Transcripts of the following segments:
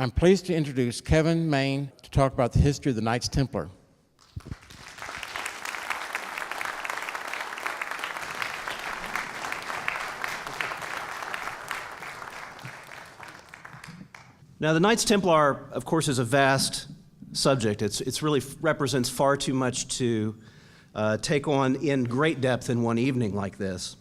I'm pleased to introduce Kevin Main to talk about the history of the Knights Templar. Now, the Knights Templar, of course, is a vast subject. It's really represents far too much to take on in great depth in one evening like this.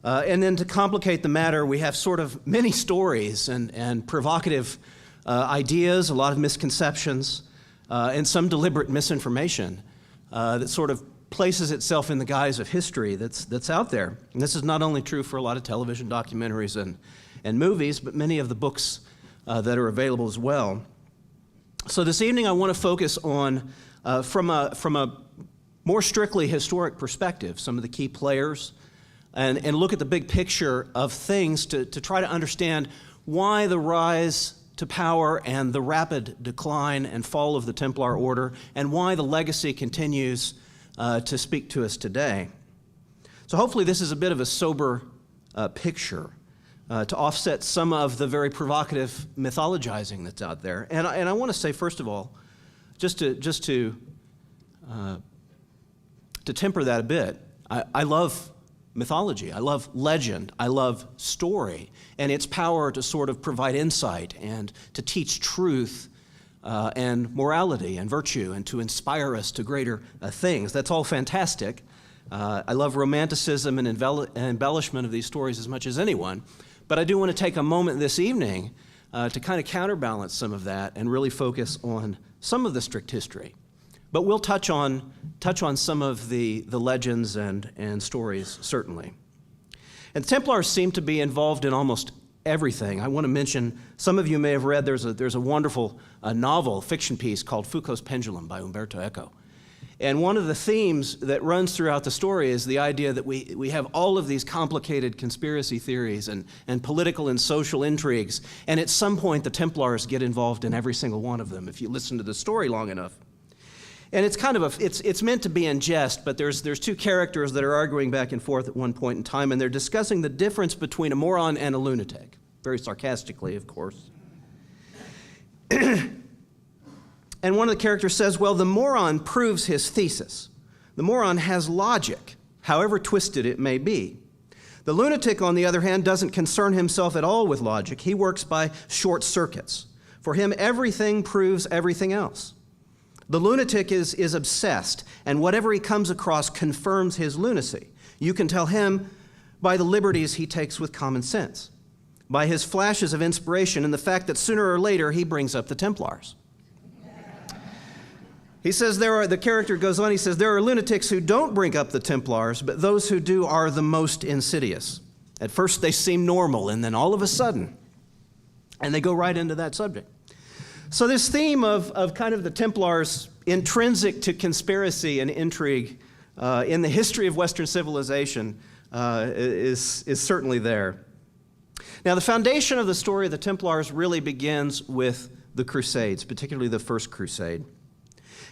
And then to complicate the matter, we have sort of many stories and provocative ideas, a lot of misconceptions, and some deliberate misinformation that sort of places itself in the guise of history that's out there. And this is not only true for a lot of television documentaries and movies, but many of the books that are available as well. So this evening I want to focus on, from a more strictly historic perspective, some of the key players, and look at the big picture of things to try to understand why the rise to power and the rapid decline and fall of the Templar Order, and why the legacy continues to speak to us today. So hopefully this is a bit of a sober picture to offset some of the very provocative mythologizing that's out there. And I want to say, first of all, just to temper that a bit, I love mythology, I love legend, I love story, and its power to sort of provide insight and to teach truth and morality and virtue and to inspire us to greater things. That's all fantastic. I love romanticism and embellishment of these stories as much as anyone, but I do want to take a moment this evening to kind of counterbalance some of that and really focus on some of the strict history. But we'll touch on some of the legends and stories, certainly. And Templars seem to be involved in almost everything. I want to mention, some of you may have read, there's a wonderful novel, fiction piece called Foucault's Pendulum by Umberto Eco. And one of the themes that runs throughout the story is the idea that we have all of these complicated conspiracy theories and political and social intrigues, and at some point the Templars get involved in every single one of them if you listen to the story long enough. And it's kind of it's meant to be in jest, but there's two characters that are arguing back and forth at one point in time, and they're discussing the difference between a moron and a lunatic, very sarcastically, of course. And one of the characters says, well, the moron proves his thesis. The moron has logic, however twisted it may be. The lunatic, on the other hand, doesn't concern himself at all with logic. He works by short circuits. For him, everything proves everything else. The lunatic is obsessed, and whatever he comes across confirms his lunacy. You can tell him by the liberties he takes with common sense, by his flashes of inspiration, and the fact that sooner or later he brings up the Templars. He says the character goes on, he says, there are lunatics who don't bring up the Templars, but those who do are the most insidious. At first they seem normal, and then all of a sudden, and they go right into that subject. So this theme of kind of the Templars intrinsic to conspiracy and intrigue in the history of Western civilization is certainly there. Now the foundation of the story of the Templars really begins with the Crusades, particularly the First Crusade.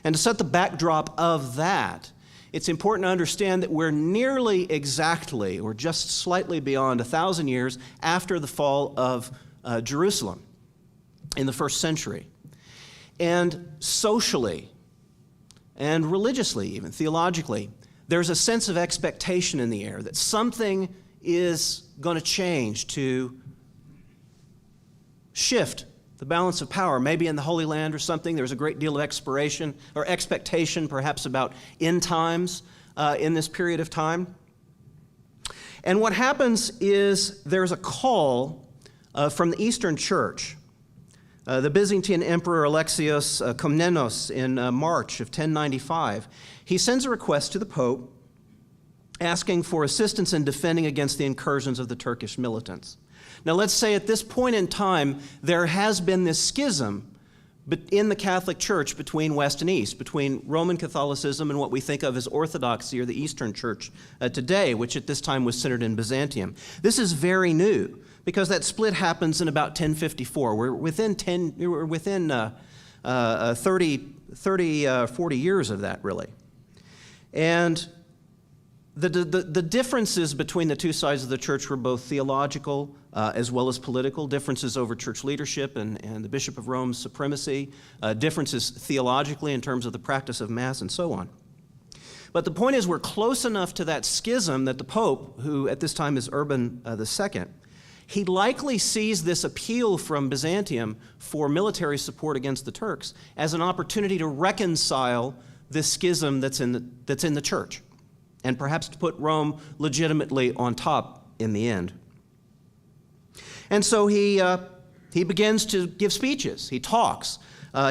And to set the backdrop of that, it's important to understand that we're nearly exactly, or just slightly beyond 1,000 years after the fall of Jerusalem in the first century. And socially, and religiously even, theologically, there's a sense of expectation in the air that something is going to change to shift the balance of power, maybe in the Holy Land or something. There's a great deal of expectation perhaps about end times in this period of time. And what happens is there's a call from the Eastern Church. The Byzantine Emperor Alexios Komnenos in March of 1095, he sends a request to the Pope asking for assistance in defending against the incursions of the Turkish militants. Now let's say at this point in time, there has been this schism in the Catholic Church between West and East, between Roman Catholicism and what we think of as Orthodoxy or the Eastern Church today, which at this time was centered in Byzantium. This is very new because that split happens in about 1054. We're within 40 years of that, really. And The differences between the two sides of the church were both theological as well as political, differences over church leadership and the Bishop of Rome's supremacy, differences theologically in terms of the practice of Mass and so on. But the point is we're close enough to that schism that the Pope, who at this time is Urban II, he likely sees this appeal from Byzantium for military support against the Turks as an opportunity to reconcile this schism that's in the church, and perhaps to put Rome legitimately on top in the end. And so he begins to give speeches. He talks.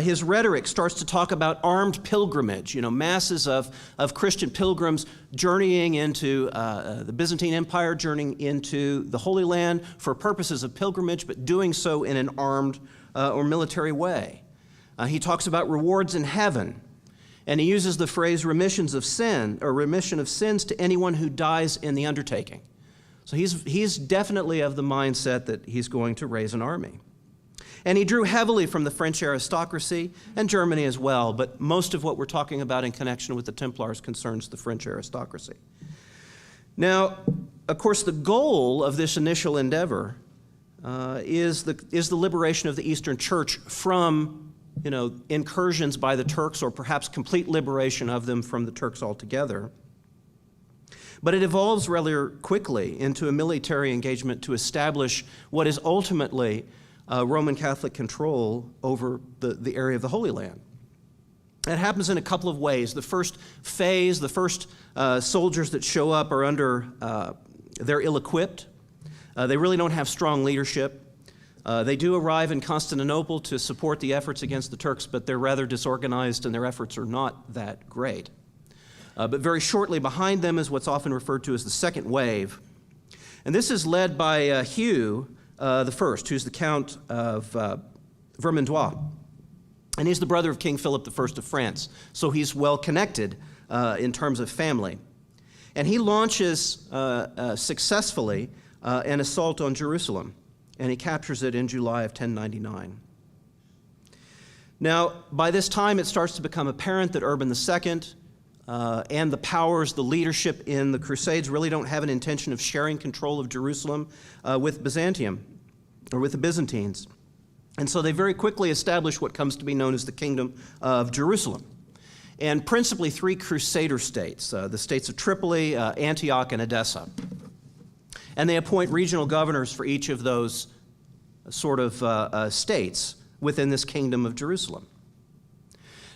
His rhetoric starts to talk about armed pilgrimage, masses of Christian pilgrims journeying into the Byzantine Empire, journeying into the Holy Land for purposes of pilgrimage, but doing so in an armed or military way. He talks about rewards in heaven, and he uses the phrase remission of sins to anyone who dies in the undertaking. So he's definitely of the mindset that he's going to raise an army. And he drew heavily from the French aristocracy and Germany as well, but most of what we're talking about in connection with the Templars concerns the French aristocracy. Now, of course, the goal of this initial endeavor is the liberation of the Eastern Church from, incursions by the Turks, or perhaps complete liberation of them from the Turks altogether. But it evolves rather quickly into a military engagement to establish what is ultimately Roman Catholic control over the area of the Holy Land. It happens in a couple of ways. The first phase, the first soldiers that show up are they're ill-equipped. They really don't have strong leadership. They do arrive in Constantinople to support the efforts against the Turks, but they're rather disorganized and their efforts are not that great. But very shortly behind them is what's often referred to as the second wave. And this is led by Hugh the First, who's the Count of Vermandois. And he's the brother of King Philip I of France, so he's well connected in terms of family. And he launches successfully an assault on Jerusalem, and he captures it in July of 1099. Now, by this time, it starts to become apparent that Urban II and the powers, the leadership in the Crusades really don't have an intention of sharing control of Jerusalem with Byzantium, or with the Byzantines. And so they very quickly establish what comes to be known as the Kingdom of Jerusalem, and principally three Crusader states, the states of Tripoli, Antioch, and Edessa. And they appoint regional governors for each of those sort of states within this Kingdom of Jerusalem.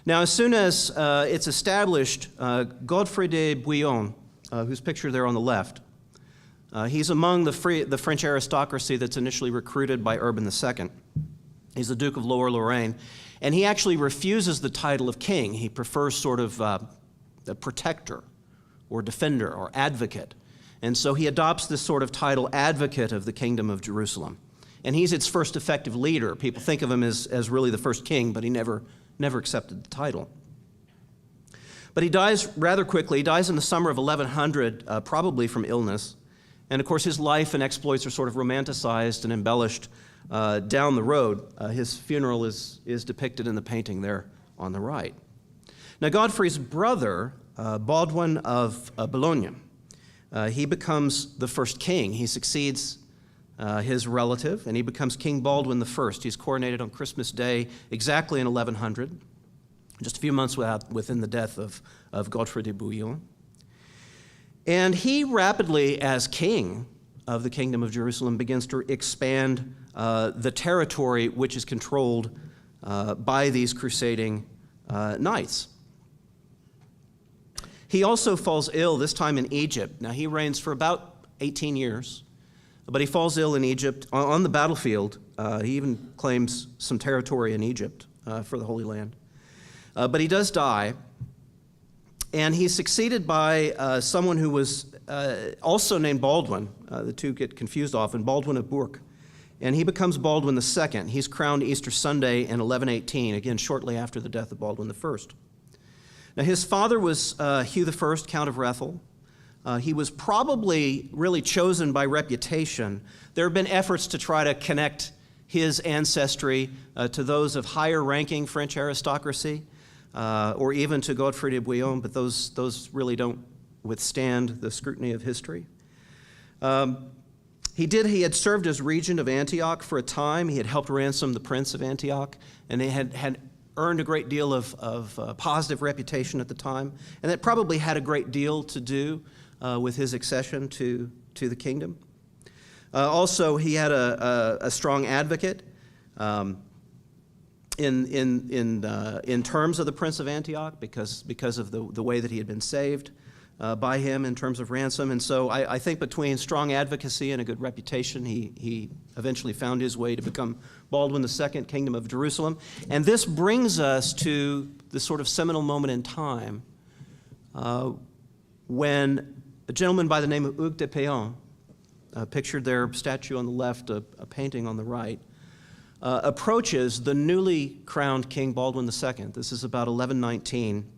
Now, as soon as it's established, Godfrey de Bouillon, who's pictured there on the left, he's among the French aristocracy that's initially recruited by Urban II. He's the Duke of Lower Lorraine, and he actually refuses the title of king. He prefers sort of a protector or defender or advocate. And so he adopts this sort of title, advocate of the Kingdom of Jerusalem. And he's its first effective leader. People think of him as really the first king, but he never accepted the title. But he dies rather quickly. He dies in the summer of 1100, probably from illness. And of course, his life and exploits are sort of romanticized and embellished down the road. His funeral is depicted in the painting there on the right. Now, Godfrey's brother, Baldwin of Boulogne, he becomes the first king. He succeeds his relative, and he becomes King Baldwin I. He's coronated on Christmas Day exactly in 1100, just a few months within the death of Godfrey de Bouillon. And he rapidly, as king of the Kingdom of Jerusalem, begins to expand the territory which is controlled by these crusading knights. He also falls ill, this time in Egypt. Now, he reigns for about 18 years, but he falls ill in Egypt on the battlefield. He even claims some territory in Egypt for the Holy Land. But he does die, and he's succeeded by someone who was also named Baldwin. The two get confused often, Baldwin of Bourg. And he becomes Baldwin II. He's crowned Easter Sunday in 1118, again, shortly after the death of Baldwin I. Now, his father was Hugh I, Count of Rethel. He was probably really chosen by reputation. There have been efforts to try to connect his ancestry to those of higher-ranking French aristocracy, or even to Godfrey de Bouillon, but those really don't withstand the scrutiny of history. He had served as regent of Antioch for a time. He had helped ransom the prince of Antioch, and he had earned a great deal of positive reputation at the time, and that probably had a great deal to do with his accession to the kingdom. Also, he had a strong advocate in terms of the Prince of Antioch because of the way that he had been saved by him in terms of ransom. And so I think between strong advocacy and a good reputation, he eventually found his way to become Baldwin II, Kingdom of Jerusalem. And this brings us to this sort of seminal moment in time when a gentleman by the name of Hugues de Péan, pictured there, statue on the left, a painting on the right, approaches the newly crowned King Baldwin II. This is about 1119.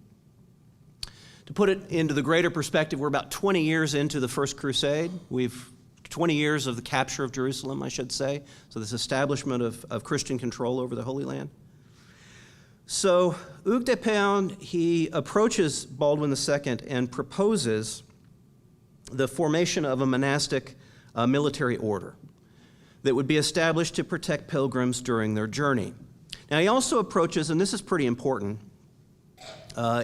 To put it into the greater perspective, we're about 20 years into the First Crusade. We've 20 years of the capture of Jerusalem, I should say. So this establishment of Christian control over the Holy Land. So Hugues de Péan, he approaches Baldwin II and proposes the formation of a monastic military order that would be established to protect pilgrims during their journey. Now he also approaches, and this is pretty important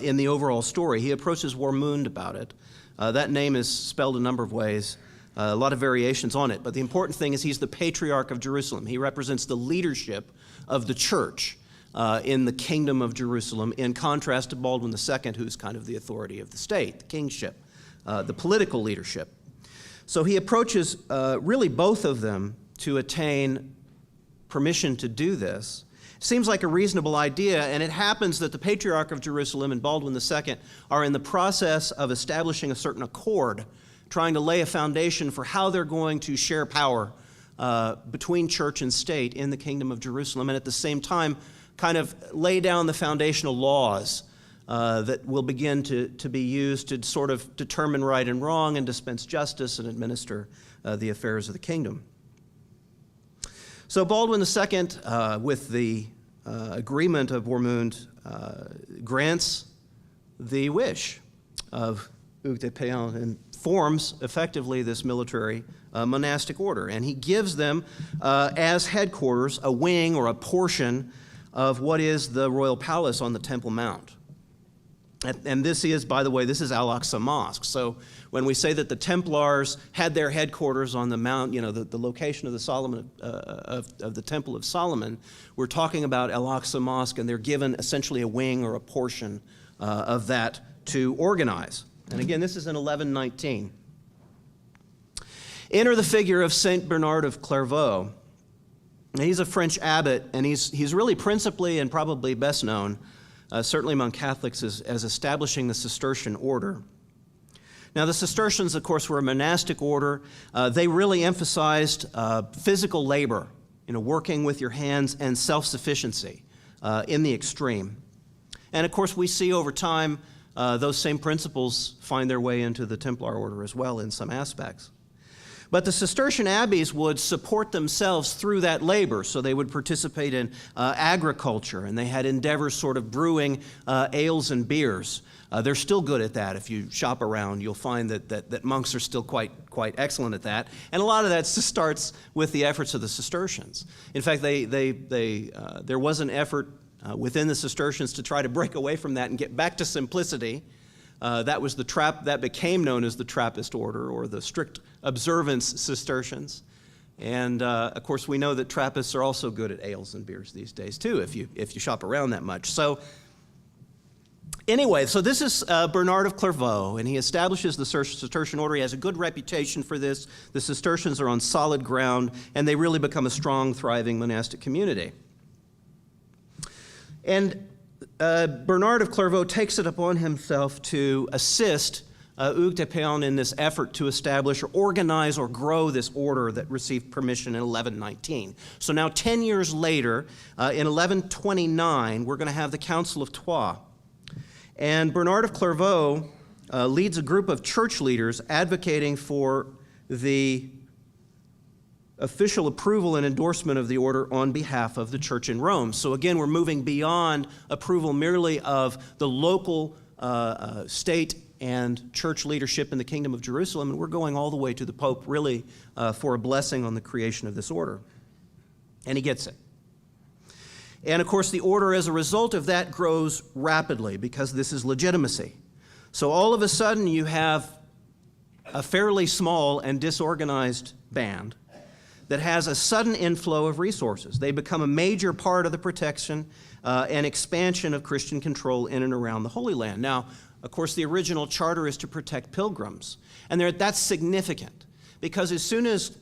in the overall story, he approaches Warmund about it. That name is spelled a number of ways, a lot of variations on it, but the important thing is he's the Patriarch of Jerusalem. He represents the leadership of the church in the Kingdom of Jerusalem, in contrast to Baldwin II, who's kind of the authority of the state, the kingship, the political leadership. So he approaches really both of them to attain permission to do this. Seems like a reasonable idea, and it happens that the Patriarch of Jerusalem and Baldwin II are in the process of establishing a certain accord, trying to lay a foundation for how they're going to share power between church and state in the Kingdom of Jerusalem, and at the same time kind of lay down the foundational laws that will begin to be used to sort of determine right and wrong and dispense justice and administer the affairs of the kingdom. So Baldwin II, with the agreement of Warmund, grants the wish of Hugues de Péan and forms effectively this military monastic order. And he gives them as headquarters a wing or a portion of what is the royal palace on the Temple Mount. And this is, by the way, this is Al-Aqsa Mosque. So when we say that the Templars had their headquarters on the Mount, you know, the location of the Solomon of the Temple of Solomon, we're talking about Al-Aqsa Mosque, and they're given essentially a wing or a portion of that to organize. And again, this is in 1119. Enter the figure of Saint Bernard of Clairvaux. He's a French abbot, and he's really principally and probably best known, certainly among Catholics, as establishing the Cistercian order. Now, the Cistercians, of course, were a monastic order. They really emphasized physical labor, working with your hands, and self-sufficiency in the extreme. And, of course, we see over time those same principles find their way into the Templar order as well in some aspects. But the Cistercian abbeys would support themselves through that labor, so they would participate in agriculture, and they had endeavors sort of brewing ales and beers. They're still good at that. If you shop around, you'll find that monks are still quite excellent at that. And a lot of that starts with the efforts of the Cistercians. In fact, there was an effort within the Cistercians to try to break away from that and get back to simplicity. That became known as the Trappist order, or the strict observance Cistercians. And of course, we know that Trappists are also good at ales and beers these days too, if you shop around that much. So anyway, so this is Bernard of Clairvaux, and he establishes the Cistercian order. He has a good reputation for this. The Cistercians are on solid ground, and they really become a strong, thriving monastic community. And Bernard of Clairvaux takes it upon himself to assist Hugues de Péan in this effort to establish or organize or grow this order that received permission in 1119. So now 10 years later, in 1129, we're going to have the Council of Troyes. And Bernard of Clairvaux leads a group of church leaders advocating for the official approval and endorsement of the order on behalf of the church in Rome. So again, we're moving beyond approval merely of the local state and church leadership in the Kingdom of Jerusalem, and we're going all the way to the Pope, really, for a blessing on the creation of this order. And he gets it. And of course, the order, as a result of that, grows rapidly because this is legitimacy. So all of a sudden, you have a fairly small and disorganized band that has a sudden inflow of resources. They become a major part of the protection and expansion of Christian control in and around the Holy Land. Now, of course, the original charter is to protect pilgrims, and that's significant because as soon as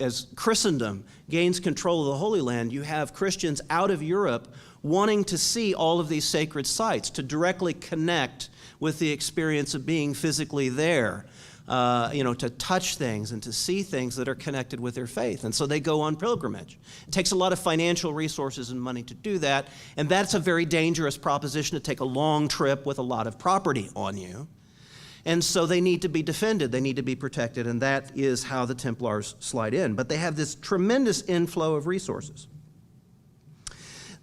as Christendom gains control of the Holy Land, you have Christians out of Europe wanting to see all of these sacred sites, to directly connect with the experience of being physically there, to touch things and to see things that are connected with their faith. And so they go on pilgrimage. It takes a lot of financial resources and money to do that, and that's a very dangerous proposition to take a long trip with a lot of property on you. And so they need to be defended, they need to be protected, and that is how the Templars slide in. But they have this tremendous inflow of resources.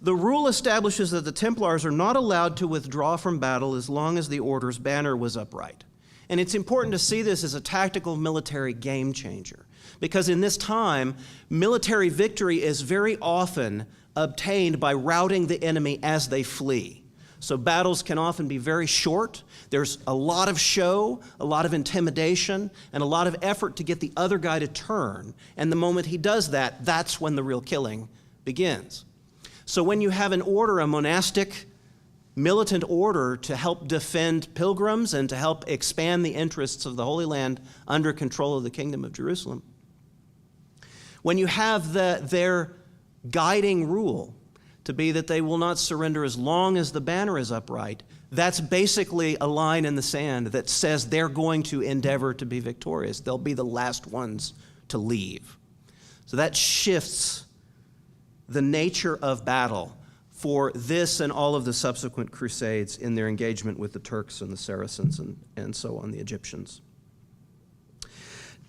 The rule establishes that the Templars are not allowed to withdraw from battle as long as the order's banner was upright. And it's important to see this as a tactical military game changer, because in this time, military victory is very often obtained by routing the enemy as they flee. So battles can often be very short. There's a lot of show, a lot of intimidation, and a lot of effort to get the other guy to turn. And the moment he does that, that's when the real killing begins. So when you have an order, a monastic, militant order to help defend pilgrims and to help expand the interests of the Holy Land under control of the Kingdom of Jerusalem, when you have their guiding rule to be that they will not surrender as long as the banner is upright, that's basically a line in the sand that says they're going to endeavor to be victorious. They'll be the last ones to leave. So that shifts the nature of battle for this and all of the subsequent crusades in their engagement with the Turks and the Saracens and so on, the Egyptians.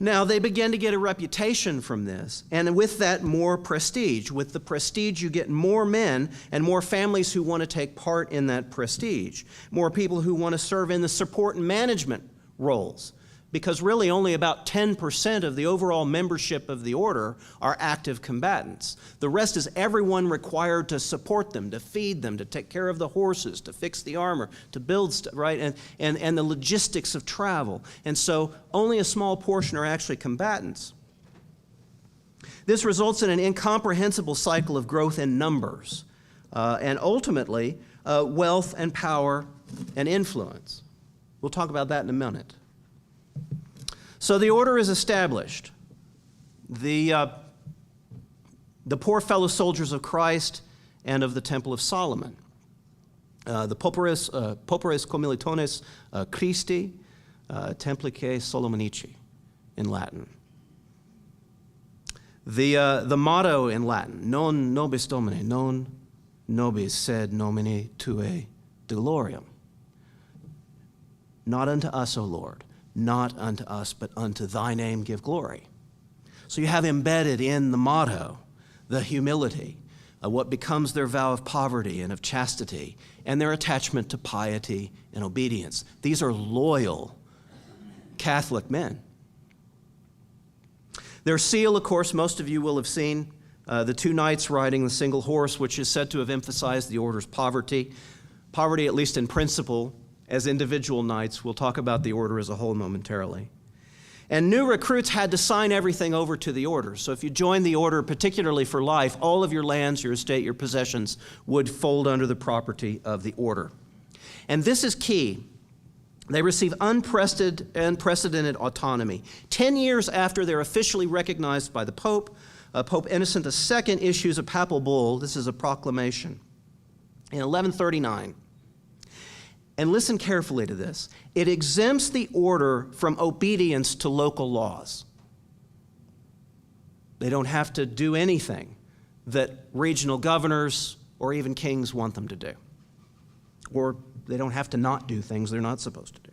Now, they begin to get a reputation from this, and with that, more prestige. With the prestige, you get more men and more families who want to take part in that prestige, more people who want to serve in the support and management roles, because really only about 10% of the overall membership of the order are active combatants. The rest is everyone required to support them, to feed them, to take care of the horses, to fix the armor, to build stuff, right? And the logistics of travel. And so only a small portion are actually combatants. This results in an incomprehensible cycle of growth in numbers and ultimately wealth and power and influence. We'll talk about that in a minute. So the order is established. The poor fellow soldiers of Christ and of the Temple of Solomon. The Pauperes Commilitones Christi Templicae Solomonici in Latin. The motto in Latin, non nobis Domine, non nobis sed nomine Tuae Gloriam. Not unto us, O Lord. Not unto us, but unto thy name give glory. So you have embedded in the motto the humility, what becomes their vow of poverty and of chastity, and their attachment to piety and obedience. These are loyal Catholic men. Their seal, of course, most of you will have seen the two knights riding the single horse, which is said to have emphasized the order's poverty. Poverty, at least in principle, as individual knights. We'll talk about the order as a whole momentarily. And new recruits had to sign everything over to the order. So if you joined the order, particularly for life, all of your lands, your estate, your possessions would fold under the property of the order. And this is key. They receive unprecedented autonomy. 10 years after they're officially recognized by the Pope, Pope Innocent II issues a papal bull. This is a proclamation. In 1139, and listen carefully to this, it exempts the order from obedience to local laws. They don't have to do anything that regional governors or even kings want them to do. Or they don't have to not do things they're not supposed to do.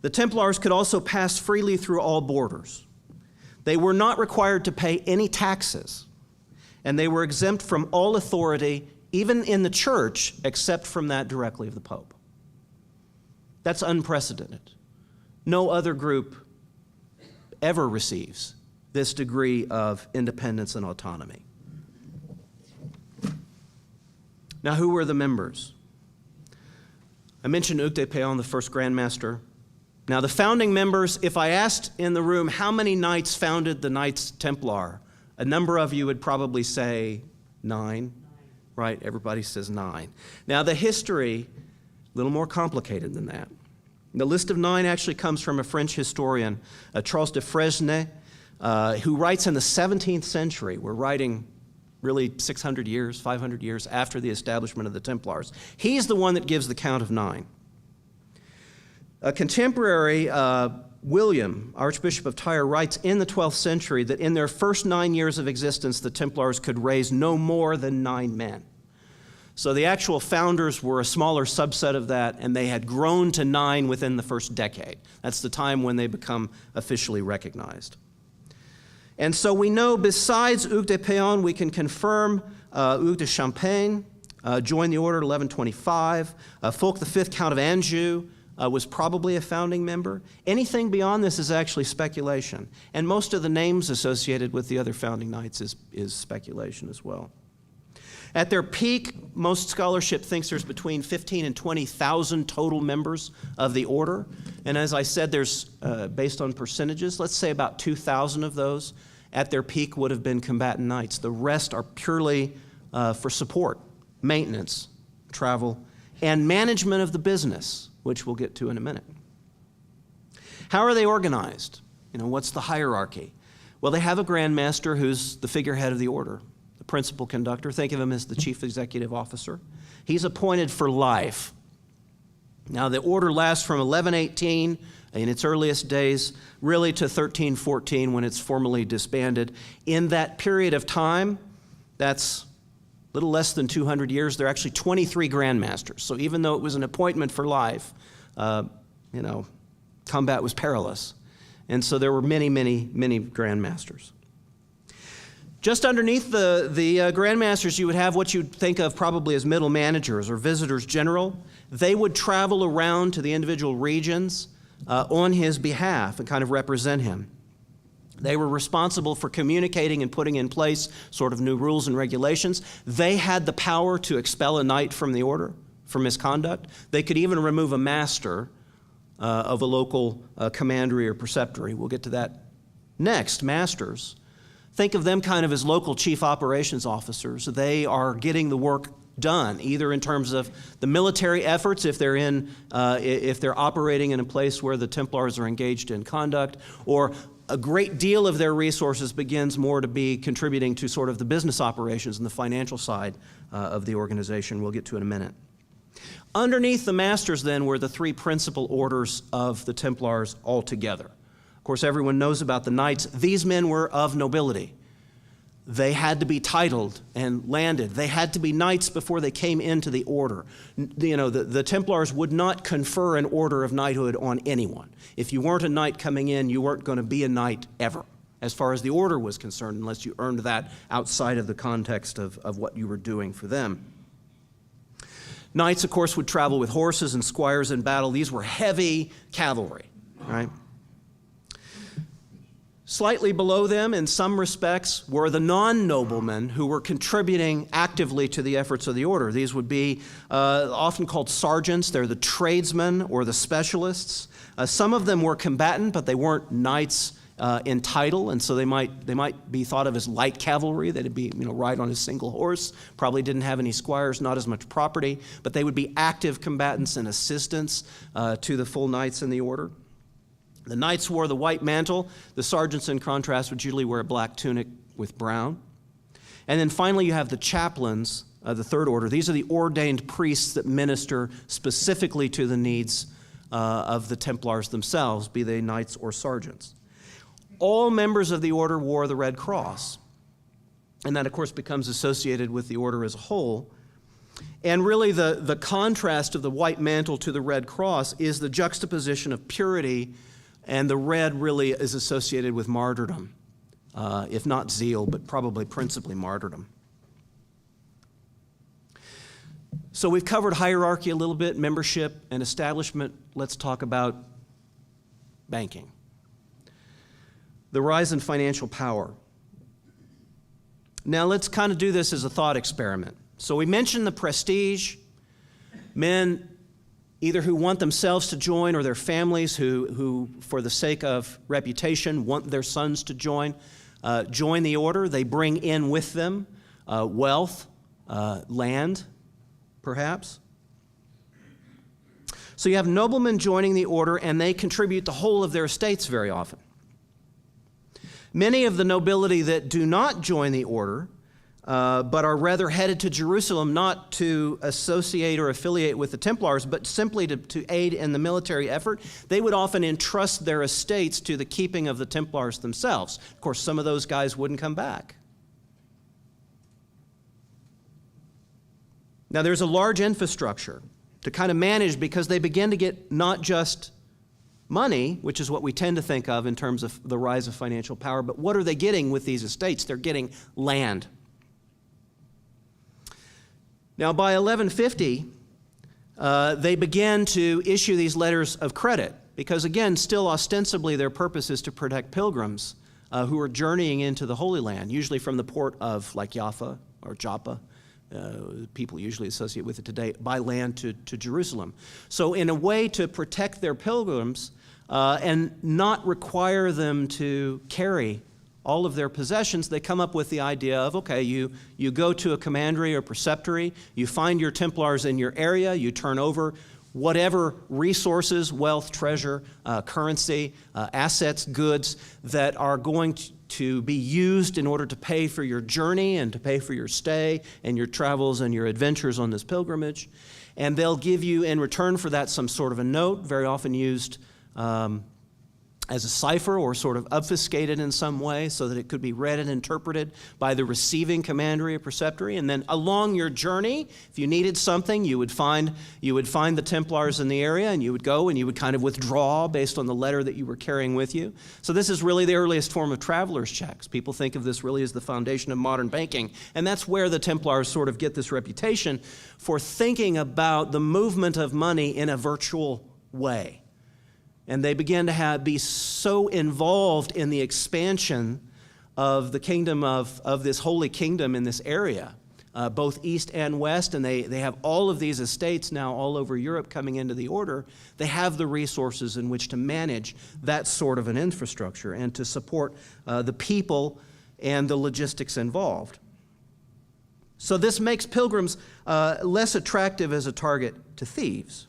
The Templars could also pass freely through all borders. They were not required to pay any taxes, and they were exempt from all authority, even in the church, except from that directly of the Pope. That's unprecedented. No other group ever receives this degree of independence and autonomy. Now, who were the members? I mentioned Hugues de Péan, the first Grand Master. Now, the founding members, if I asked in the room how many knights founded the Knights Templar, a number of you would probably say 9, right? Everybody says 9. Now, the history, a little more complicated than that. The list of 9 actually comes from a French historian, Charles de Fresnay, who writes in the 17th century. We're writing really 600 years, 500 years after the establishment of the Templars. He's the one that gives the count of 9. A contemporary, William, Archbishop of Tyre, writes in the 12th century that in their first 9 years of existence, the Templars could raise no more than 9 men. So the actual founders were a smaller subset of that, and they had grown to 9 within the first decade. That's the time when they become officially recognized. And so we know besides Hugues de Péan, we can confirm Hugues de Champagne joined the order at 1125. Fulk V, Count of Anjou, was probably a founding member. Anything beyond this is actually speculation. And most of the names associated with the other founding knights is speculation as well. At their peak, most scholarship thinks there's between 15 and 20,000 total members of the order. And as I said, there's, based on percentages, let's say about 2,000 of those at their peak would have been combatant knights. The rest are purely for support, maintenance, travel, and management of the business, which we'll get to in a minute. How are they organized? What's the hierarchy? Well, they have a Grand Master who's the figurehead of the order, the principal conductor. Think of him as the chief executive officer. He's appointed for life. Now, the order lasts from 1118 in its earliest days, really to 1314 when it's formally disbanded. In that period of time, that's a little less than 200 years, there are actually 23 Grand Masters. So even though it was an appointment for life, combat was perilous. And so there were many, many, many Grand Masters. Just underneath the Grand Masters, you would have what you'd think of probably as middle managers or visitors general. They would travel around to the individual regions on his behalf and kind of represent him. They were responsible for communicating and putting in place sort of new rules and regulations. They had the power to expel a knight from the order for misconduct. They could even remove a master of a local commandery or preceptory. We'll get to that next. Masters. Think of them kind of as local chief operations officers. They are getting the work done, either in terms of the military efforts, if they're operating in a place where the Templars are engaged in conduct, or a great deal of their resources begins more to be contributing to sort of the business operations and the financial side of the organization. We'll get to in a minute. Underneath the masters, then, were the 3 principal orders of the Templars altogether. Of course, everyone knows about the knights. These men were of nobility. They had to be titled and landed. They had to be knights before they came into the order. The Templars would not confer an order of knighthood on anyone. If you weren't a knight coming in, you weren't going to be a knight ever, as far as the order was concerned, unless you earned that outside of the context of what you were doing for them. Knights, of course, would travel with horses and squires in battle. These were heavy cavalry, right? Slightly below them, in some respects, were the non-noblemen who were contributing actively to the efforts of the order. These would be often called sergeants. They're the tradesmen or the specialists. Some of them were combatant, but they weren't knights in title, and so they might be thought of as light cavalry. They'd be ride on a single horse, probably didn't have any squires, not as much property, but they would be active combatants and assistants to the full knights in the order. The knights wore the white mantle. The sergeants, in contrast, would usually wear a black tunic with brown. And then finally, you have the chaplains of the third order. These are the ordained priests that minister specifically to the needs of the Templars themselves, be they knights or sergeants. All members of the order wore the Red Cross. And that, of course, becomes associated with the order as a whole. And really, the contrast of the white mantle to the Red Cross is the juxtaposition of purity. And the red really is associated with martyrdom, if not zeal, but probably principally martyrdom. So we've covered hierarchy a little bit, membership and establishment. Let's talk about banking. The rise in financial power. Now let's kind of do this as a thought experiment. So we mentioned the prestige, men either who want themselves to join or their families who for the sake of reputation, want their sons to join the order. They bring in with them wealth, land, perhaps. So you have noblemen joining the order, and they contribute the whole of their estates very often. Many of the nobility that do not join the order, but are rather headed to Jerusalem not to associate or affiliate with the Templars, but simply to aid in the military effort, they would often entrust their estates to the keeping of the Templars themselves. Of course, some of those guys wouldn't come back. Now, there's a large infrastructure to kind of manage because they begin to get not just money, which is what we tend to think of in terms of the rise of financial power, but what are they getting with these estates? They're getting land. Now, by 1150, they began to issue these letters of credit because, again, still ostensibly their purpose is to protect pilgrims who are journeying into the Holy Land, usually from the port of like Jaffa or Joppa. People usually associate with it today, by land to Jerusalem. So in a way to protect their pilgrims and not require them to carry all of their possessions, they come up with the idea of, okay, you go to a commandery or preceptory, you find your Templars in your area, you turn over whatever resources, wealth, treasure, currency, assets, goods that are going to be used in order to pay for your journey and to pay for your stay and your travels and your adventures on this pilgrimage. And they'll give you in return for that some sort of a note, very often used as a cipher or sort of obfuscated in some way so that it could be read and interpreted by the receiving commandery or preceptory. And then along your journey, if you needed something, you would find the Templars in the area, and you would go and you would kind of withdraw based on the letter that you were carrying with you. So this is really the earliest form of traveler's checks. People think of this really as the foundation of modern banking. And that's where the Templars sort of get this reputation for thinking about the movement of money in a virtual way. And they began to be so involved in the expansion of the kingdom of this holy kingdom in this area, both east and west, and they have all of these estates now all over Europe coming into the order. They have the resources in which to manage that sort of an infrastructure and to support the people and the logistics involved. So this makes pilgrims less attractive as a target to thieves.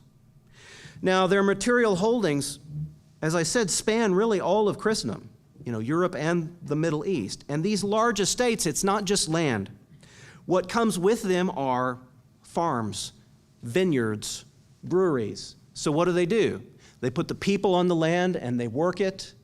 Now, their material holdings, as I said, span really all of Christendom, Europe and the Middle East. And these large estates, it's not just land. What comes with them are farms, vineyards, breweries. So what do? They put the people on the land and they work it.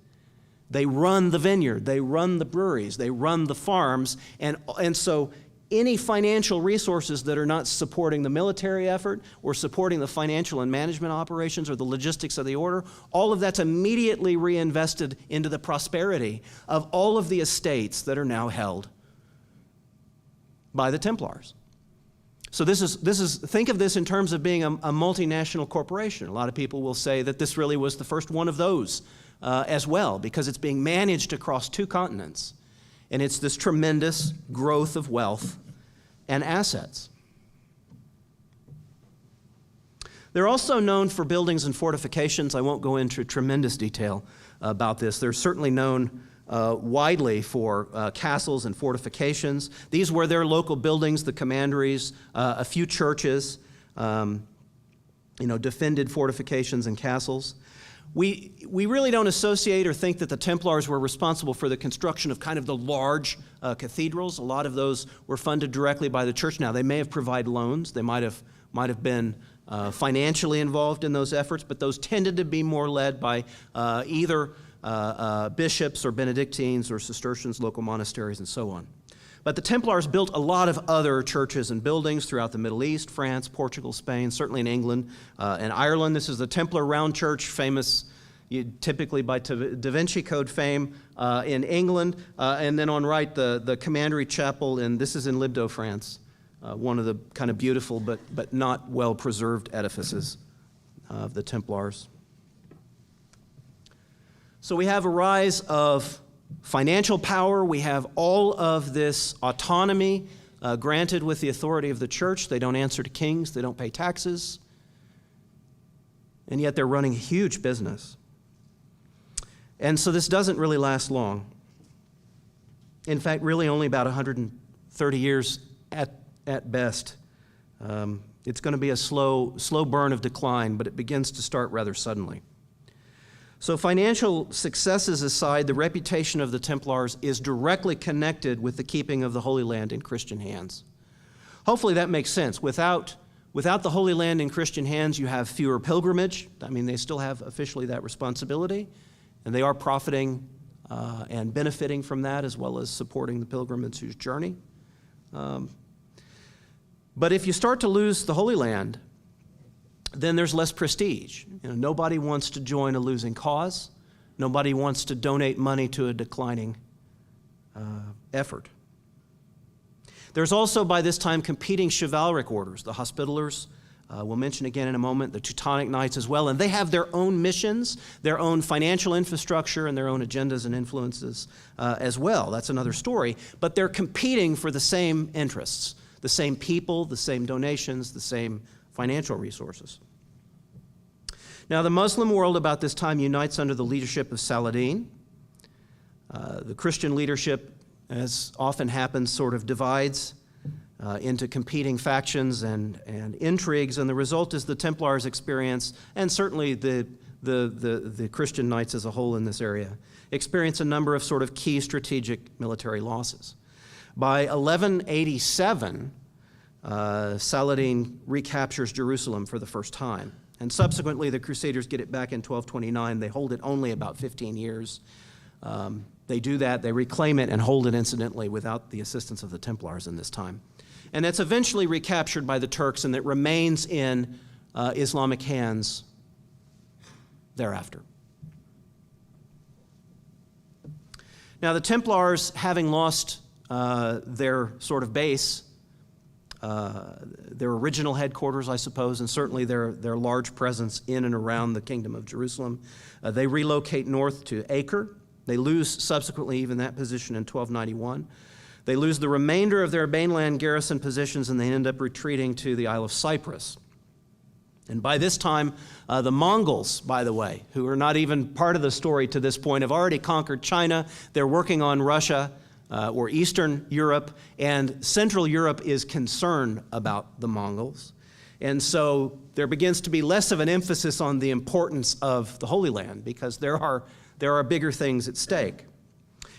They run the vineyard, they run the breweries, they run the farms. And so any financial resources that are not supporting the military effort or supporting the financial and management operations or the logistics of the order, all of that's immediately reinvested into the prosperity of all of the estates that are now held by the Templars. So this is think of this in terms of being a multinational corporation. A lot of people will say that this really was the first one of those as well, because it's being managed across 2 continents. And it's this tremendous growth of wealth and assets. They're also known for buildings and fortifications. I won't go into tremendous detail about this. They're certainly known widely for castles and fortifications. These were their local buildings, the commanderies, a few churches, defended fortifications and castles. We really don't associate or think that the Templars were responsible for the construction of kind of the large cathedrals. A lot of those were funded directly by the church. Now, they may have provided loans. They might have been financially involved in those efforts, but those tended to be more led by either bishops or Benedictines or Cistercians, local monasteries, and so on. But the Templars built a lot of other churches and buildings throughout the Middle East, France, Portugal, Spain, certainly in England and Ireland. This is the Templar Round Church, famous typically by Da Vinci Code fame in England. And then on right, the Commandery Chapel, and this is in Libdo, France, one of the kind of beautiful but not well-preserved edifices of the Templars. So we have a rise of financial power. We have all of this autonomy granted with the authority of the church. They don't answer to kings. They don't pay taxes. And yet they're running a huge business. And so this doesn't really last long. In fact, really only about 130 years at best. It's going to be a slow burn of decline, but it begins to start rather suddenly. So financial successes aside, the reputation of the Templars is directly connected with the keeping of the Holy Land in Christian hands. Hopefully that makes sense. Without the Holy Land in Christian hands, you have fewer pilgrimage. I mean, they still have officially that responsibility, and they are profiting and benefiting from that, as well as supporting the pilgrim's journey. But if you start to lose the Holy Land, then there's less prestige. Nobody wants to join a losing cause. Nobody wants to donate money to a declining effort. There's also, by this time, competing chivalric orders. The Hospitallers, we'll mention again in a moment, the Teutonic Knights as well, and they have their own missions, their own financial infrastructure, and their own agendas and influences as well. That's another story. But they're competing for the same interests, the same people, the same donations, the same financial resources. Now, the Muslim world about this time unites under the leadership of Saladin. The Christian leadership, as often happens, sort of divides into competing factions and intrigues, and the result is the Templars experience, and certainly the Christian Knights as a whole in this area, experience a number of sort of key strategic military losses. By 1187, Saladin recaptures Jerusalem for the first time. And subsequently, the Crusaders get it back in 1229. They hold it only about 15 years. They do that, they reclaim it, and hold it incidentally without the assistance of the Templars in this time. And it's eventually recaptured by the Turks, and it remains in Islamic hands thereafter. Now, the Templars, having lost their sort of base, their original headquarters, I suppose, and certainly their large presence in and around the Kingdom of Jerusalem, they relocate north to Acre. They lose subsequently even that position in 1291. They lose the remainder of their mainland garrison positions, and they end up retreating to the Isle of Cyprus. And by this time, the Mongols, by the way, who are not even part of the story to this point, have already conquered China. They're working on Russia or Eastern Europe, and Central Europe is concerned about the Mongols. And so there begins to be less of an emphasis on the importance of the Holy Land, because there are bigger things at stake.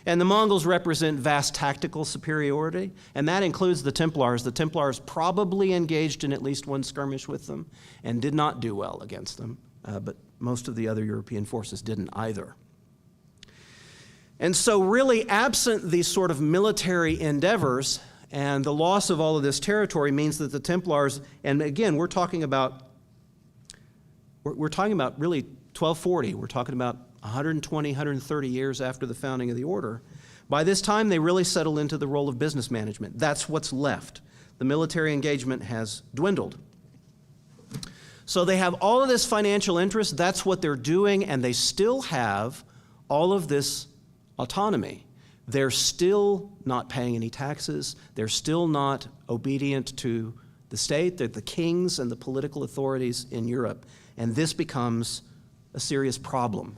And the Mongols represent vast tactical superiority, and that includes the Templars. The Templars probably engaged in at least one skirmish with them and did not do well against them, but most of the other European forces didn't either. And so really, absent these sort of military endeavors and the loss of all of this territory, means that the Templars, and again, we're talking about really 1240. We're talking about 120, 130 years after the founding of the order. By this time, they really settle into the role of business management. That's what's left. The military engagement has dwindled. So they have all of this financial interest. That's what they're doing, and they still have all of this autonomy. They're still not paying any taxes. They're still not obedient to the state, the kings and the political authorities in Europe. And this becomes a serious problem.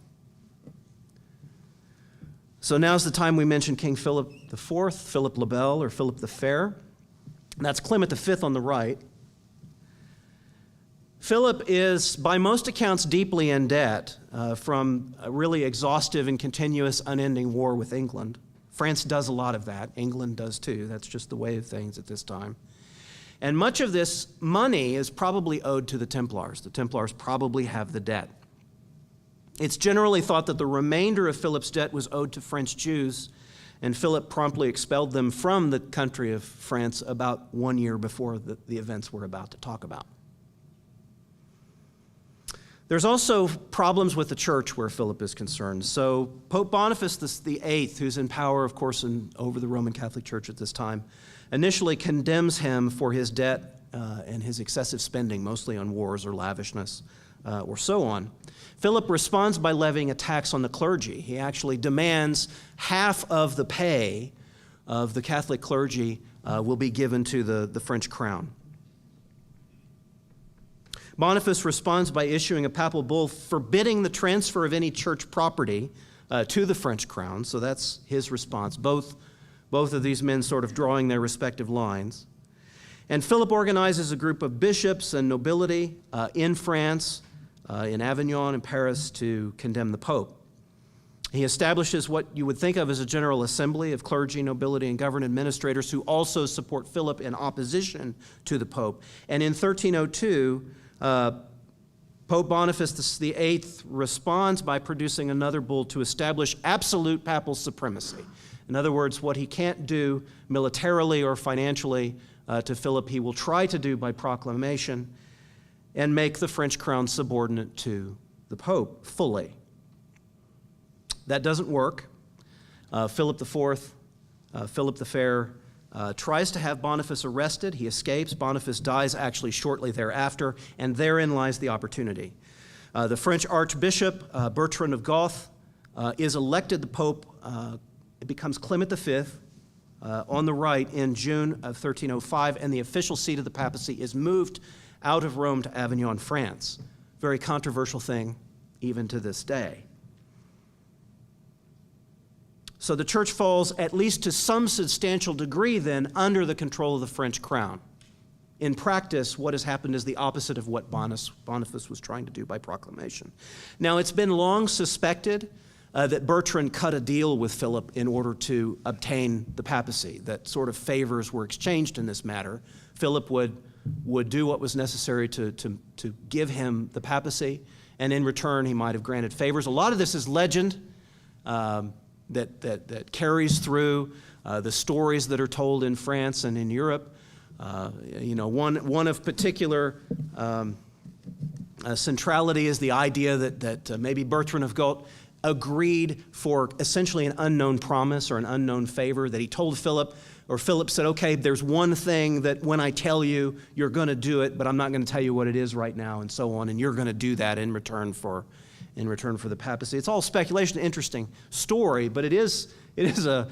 So now's the time we mention King Philip IV, Philip le Bel, or Philip the Fair. That's Clement V on the right. Philip is, by most accounts, deeply in debt from a really exhaustive and continuous unending war with England. France does a lot of that. England does too. That's just the way of things at this time. And much of this money is probably owed to the Templars. The Templars probably have the debt. It's generally thought that the remainder of Philip's debt was owed to French Jews, and Philip promptly expelled them from the country of France about 1 year before the events we're about to talk about. There's also problems with the church where Philip is concerned. So Pope Boniface VIII, who's in power, of course, over the Roman Catholic Church at this time, initially condemns him for his debt and his excessive spending, mostly on wars or lavishness or so on. Philip responds by levying a tax on the clergy. He actually demands half of the pay of the Catholic clergy will be given to the French crown. Boniface responds by issuing a papal bull forbidding the transfer of any church property to the French crown. So that's his response. Both of these men sort of drawing their respective lines. And Philip organizes a group of bishops and nobility in France, in Avignon and Paris, to condemn the Pope. He establishes what you would think of as a general assembly of clergy, nobility, and government administrators who also support Philip in opposition to the Pope. And in 1302, Pope Boniface VIII responds by producing another bull to establish absolute papal supremacy. In other words, what he can't do militarily or financially to Philip, he will try to do by proclamation and make the French crown subordinate to the Pope fully. That doesn't work. Philip IV, Philip the Fair, tries to have Boniface arrested. He escapes. Boniface dies actually shortly thereafter, and therein lies the opportunity. The French Archbishop, Bertrand of Goth, is elected the Pope. It becomes Clement V on the right in June of 1305, and the official seat of the papacy is moved out of Rome to Avignon, France. Very controversial thing, even to this day. So the church falls, at least to some substantial degree then, under the control of the French crown. In practice, what has happened is the opposite of what Boniface was trying to do by proclamation. Now, it's been long suspected that Bertrand cut a deal with Philip in order to obtain the papacy, that sort of favors were exchanged in this matter. Philip would do what was necessary to give him the papacy, and in return, he might have granted favors. A lot of this is legend. That carries through the stories that are told in France and in Europe. One of particular centrality is the idea that maybe Bertrand of Goth agreed for essentially an unknown promise or an unknown favor that he told Philip, or Philip said, okay, there's one thing that when I tell you, you're going to do it, but I'm not going to tell you what it is right now, and so on, and you're going to do that in return for the papacy. It's all speculation, interesting story, but it is a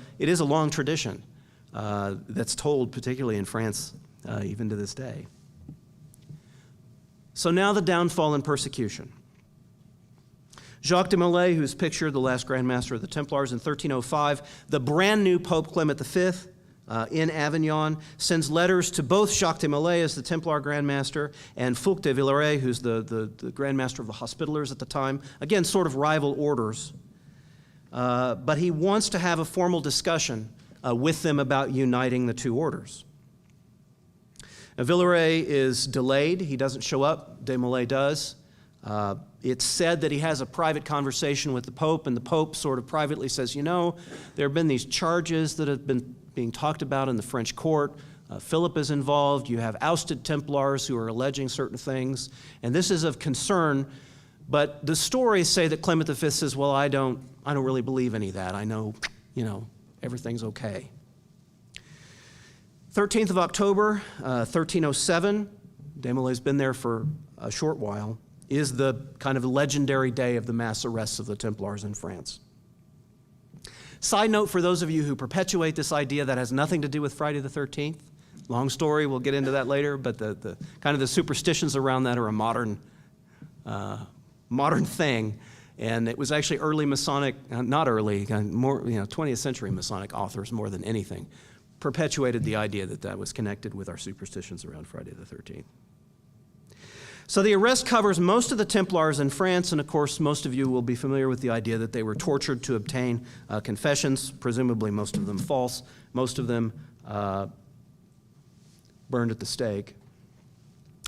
long tradition that's told, particularly in France, even to this day. So now the downfall and persecution. Jacques de Molay, who's pictured the last Grand Master of the Templars in 1305, the brand new Pope Clement V in Avignon, sends letters to both Jacques de Molay as the Templar Grand Master and Fulk de Villeray, who's the Grand Master of the Hospitallers at the time. Again, sort of rival orders. But he wants to have a formal discussion with them about uniting the two orders. Villeray is delayed. He doesn't show up. De Molay does. It's said that he has a private conversation with the Pope, and the Pope sort of privately says, there have been these charges that have been being talked about in the French court. Philip is involved. You have ousted Templars who are alleging certain things, and this is of concern. But the stories say that Clement V says, well, I don't really believe any of that. I know, everything's okay. 13th of October, 1307, de Molay's been there for a short while, is the kind of legendary day of the mass arrests of the Templars in France. Side note for those of you who perpetuate this idea, that has nothing to do with Friday the 13th. Long story, we'll get into that later, but the kind of the superstitions around that are a modern thing. And it was actually early Masonic, not early, more 20th century Masonic authors more than anything, perpetuated the idea that was connected with our superstitions around Friday the 13th. So the arrest covers most of the Templars in France, and of course most of you will be familiar with the idea that they were tortured to obtain confessions, presumably most of them false, most of them burned at the stake.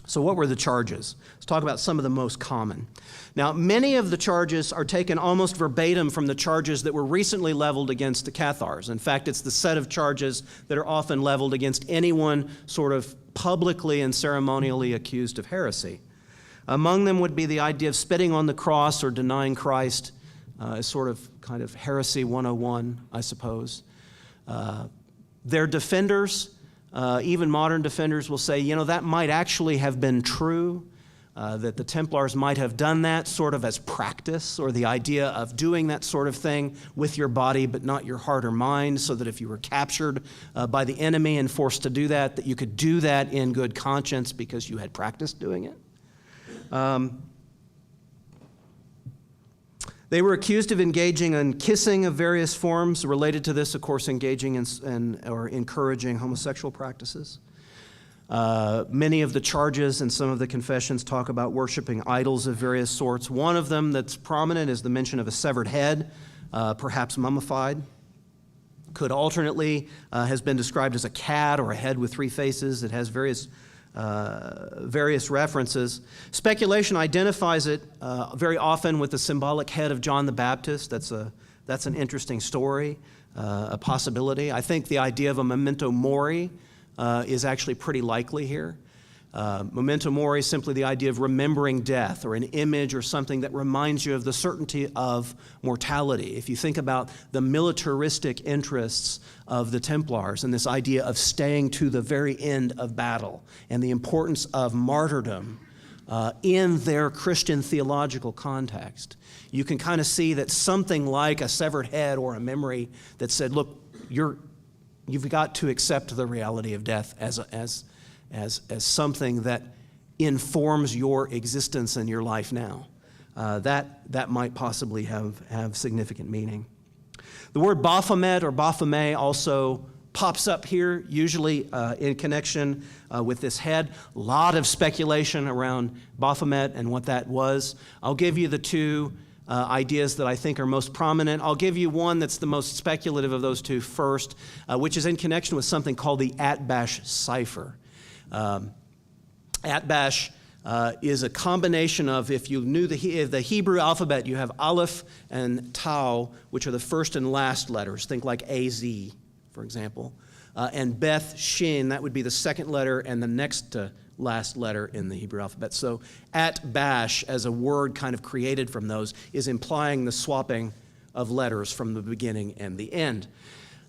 So what were the charges? Let's talk about some of the most common. Now, many of the charges are taken almost verbatim from the charges that were recently leveled against the Cathars. In fact, it's the set of charges that are often leveled against anyone sort of publicly and ceremonially accused of heresy. Among them would be the idea of spitting on the cross or denying Christ, as sort of kind of heresy 101, I suppose. Their defenders, even modern defenders, will say, that might actually have been true, that the Templars might have done that sort of as practice, or the idea of doing that sort of thing with your body but not your heart or mind, so that if you were captured by the enemy and forced to do that, that you could do that in good conscience because you had practiced doing it. They were accused of engaging in kissing of various forms. Related to this, of course, engaging in or encouraging homosexual practices. Many of the charges and some of the confessions talk about worshiping idols of various sorts. One of them that's prominent is the mention of a severed head, perhaps mummified. Could alternately has been described as a cat or a head with three faces. It has various references. Speculation identifies it very often with the symbolic head of John the Baptist. That's an interesting story, a possibility. I think the idea of a memento mori is actually pretty likely here. Memento mori is simply the idea of remembering death, or an image or something that reminds you of the certainty of mortality. If you think about the militaristic interests of the Templars and this idea of staying to the very end of battle and the importance of martyrdom in their Christian theological context, you can kind of see that something like a severed head or a memory that said, look, you've got to accept the reality of death as something that informs your existence and your life now. That might possibly have significant meaning. The word Baphomet or Baphomet also pops up here, usually in connection with this head. A lot of speculation around Baphomet and what that was. I'll give you the two ideas that I think are most prominent. I'll give you one that's the most speculative of those two first, which is in connection with something called the Atbash cipher. Atbash is a combination of, if you knew the Hebrew alphabet, you have Aleph and Tau, which are the first and last letters. Think like AZ, for example. And Beth Shin, that would be the second letter and the next to last letter in the Hebrew alphabet. So Atbash, as a word kind of created from those, is implying the swapping of letters from the beginning and the end.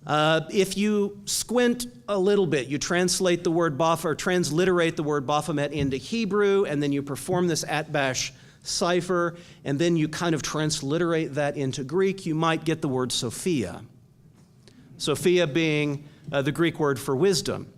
If you squint a little bit, you translate the word or transliterate the word Baphomet into Hebrew, and then you perform this Atbash cipher, and then you kind of transliterate that into Greek, you might get the word Sophia. Sophia being the Greek word for wisdom.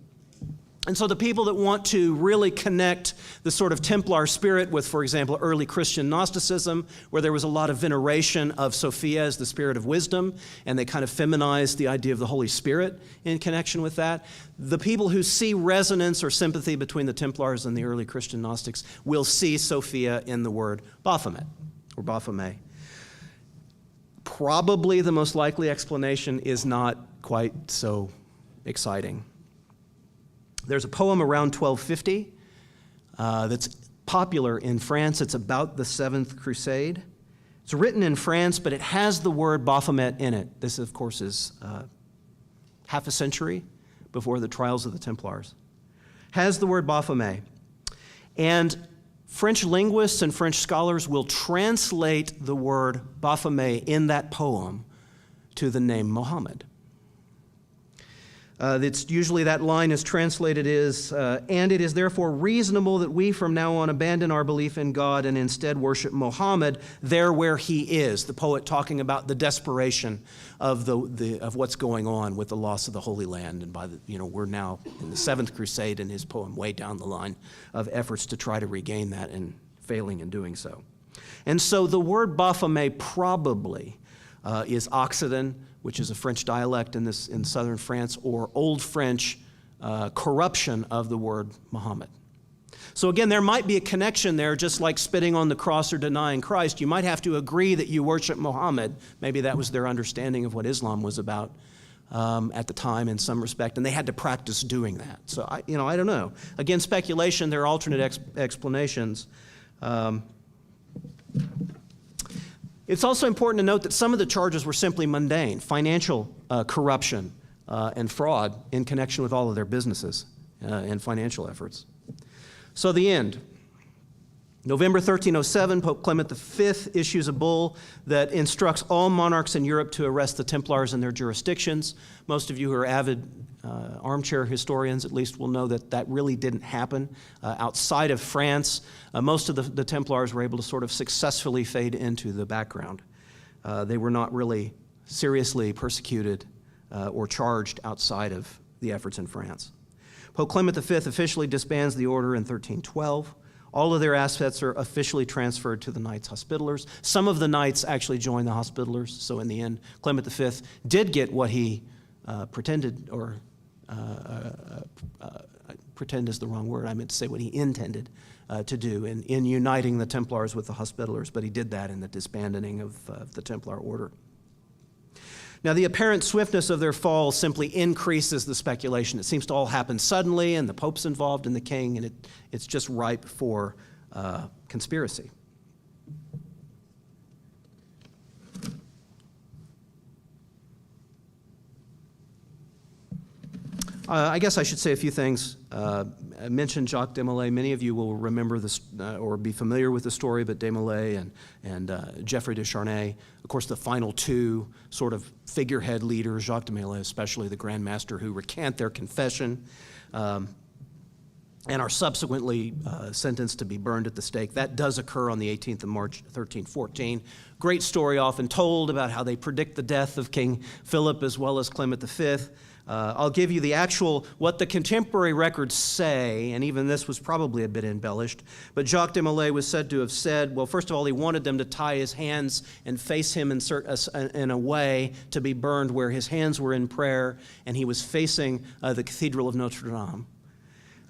And so the people that want to really connect the sort of Templar spirit with, for example, early Christian Gnosticism, where there was a lot of veneration of Sophia as the spirit of wisdom, and they kind of feminized the idea of the Holy Spirit in connection with that. The people who see resonance or sympathy between the Templars and the early Christian Gnostics will see Sophia in the word Baphomet or Baphomet. Probably the most likely explanation is not quite so exciting. There's a poem around 1250 that's popular in France. It's about the Seventh Crusade. It's written in France, but it has the word Baphomet in it. This, of course, is half a century before the trials of the Templars. Has the word Baphomet. And French linguists and French scholars will translate the word Baphomet in that poem to the name Muhammad. It's usually that line is translated as, and it is therefore reasonable that we from now on abandon our belief in God and instead worship Muhammad there where he is. The poet talking about the desperation of of what's going on with the loss of the Holy Land, and we're now in the Seventh Crusade, in his poem way down the line of efforts to try to regain that and failing in doing so. And so the word Baphomet probably is Occitan, which is a French dialect in southern France, or Old French corruption of the word Muhammad. So again, there might be a connection there, just like spitting on the cross or denying Christ. You might have to agree that you worship Muhammad. Maybe that was their understanding of what Islam was about at the time in some respect, and they had to practice doing that. So I don't know. Again, speculation. There are alternate explanations. It's also important to note that some of the charges were simply mundane, financial corruption and fraud in connection with all of their businesses and financial efforts. So the end. November 1307, Pope Clement V issues a bull that instructs all monarchs in Europe to arrest the Templars in their jurisdictions. Most of you who are avid armchair historians at least will know that that really didn't happen. Outside of France, most of the Templars were able to sort of successfully fade into the background. They were not really seriously persecuted or charged outside of the efforts in France. Pope Clement V officially disbands the order in 1312. All of their assets are officially transferred to the Knights Hospitallers. Some of the Knights actually joined the Hospitallers, so in the end, Clement V did get what he pretended, or pretend is the wrong word, I meant to say what he intended to do in uniting the Templars with the Hospitallers, but he did that in the disbanding of the Templar order. Now, the apparent swiftness of their fall simply increases the speculation. It seems to all happen suddenly, and the Pope's involved and the king, and it's just ripe for conspiracy. I guess I should say a few things. I mentioned Jacques Desmoulins. Many of you will remember this or be familiar with the story, but Desmoulins and Geoffroy de Charnay, of course, the final two sort of figurehead leaders, Jacques Desmoulins especially, the Grand Master, who recant their confession and are subsequently sentenced to be burned at the stake. That does occur on the 18th of March, 1314. Great story often told about how they predict the death of King Philip as well as Clement V. I'll give you the actual, what the contemporary records say, and even this was probably a bit embellished, but Jacques Desmoulins was said to have said, well, first of all, he wanted them to tie his hands and face him in a way to be burned where his hands were in prayer, and he was facing the Cathedral of Notre Dame.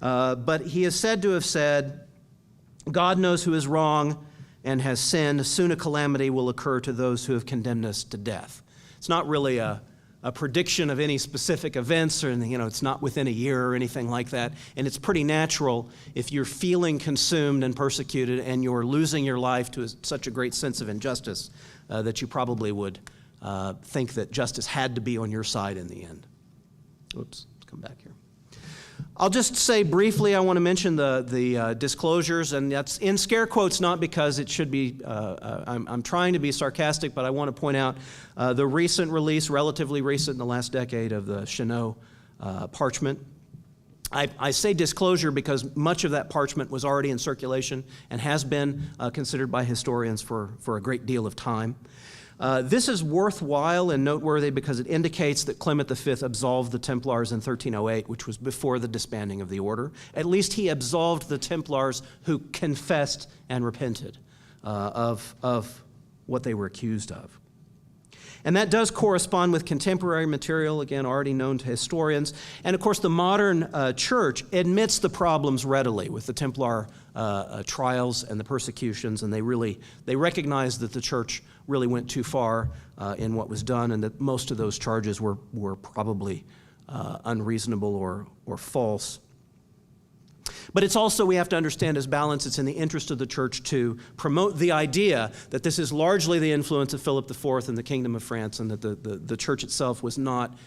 But he is said to have said, God knows who is wrong and has sinned. Soon a calamity will occur to those who have condemned us to death. It's not really a prediction of any specific events, or it's not within a year or anything like that. And it's pretty natural if you're feeling consumed and persecuted and you're losing your life to such a great sense of injustice that you probably would think that justice had to be on your side in the end. Oops, let's come back here. I'll just say briefly, I want to mention the disclosures, and that's in scare quotes, not because it should be, I'm trying to be sarcastic, but I want to point out the recent release, relatively recent in the last decade, of the Chenot parchment. I say disclosure because much of that parchment was already in circulation and has been considered by historians for a great deal of time. This is worthwhile and noteworthy because it indicates that Clement V absolved the Templars in 1308, which was before the disbanding of the order. At least he absolved the Templars who confessed and repented of what they were accused of. And that does correspond with contemporary material, again, already known to historians. And of course, the modern church admits the problems readily with the Templar trials and the persecutions, and they recognize that the church really went too far in what was done, and that most of those charges were probably unreasonable or false. But it's also, we have to understand as balance, it's in the interest of the church to promote the idea that this is largely the influence of Philip IV and the Kingdom of France, and that the church itself was not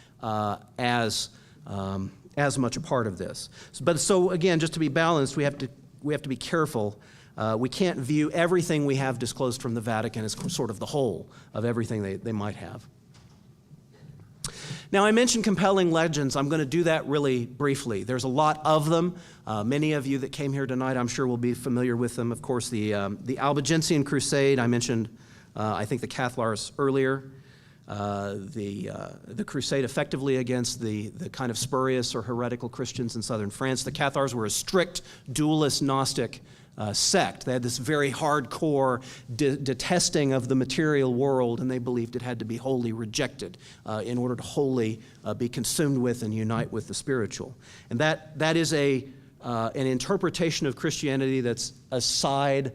as much a part of this. But so again, just to be balanced, we have to be careful. We can't view everything we have disclosed from the Vatican as sort of the whole of everything they might have. Now, I mentioned compelling legends. I'm going to do that really briefly. There's a lot of them. Many of you that came here tonight, I'm sure, will be familiar with them. Of course, the Albigensian Crusade, I mentioned, I think, the Cathars earlier. The crusade effectively against the kind of spurious or heretical Christians in southern France. The Cathars were a strict dualist Gnostic sect. They had this very hardcore detesting of the material world, and they believed it had to be wholly rejected in order to wholly be consumed with and unite with the spiritual. And that is an interpretation of Christianity that's aside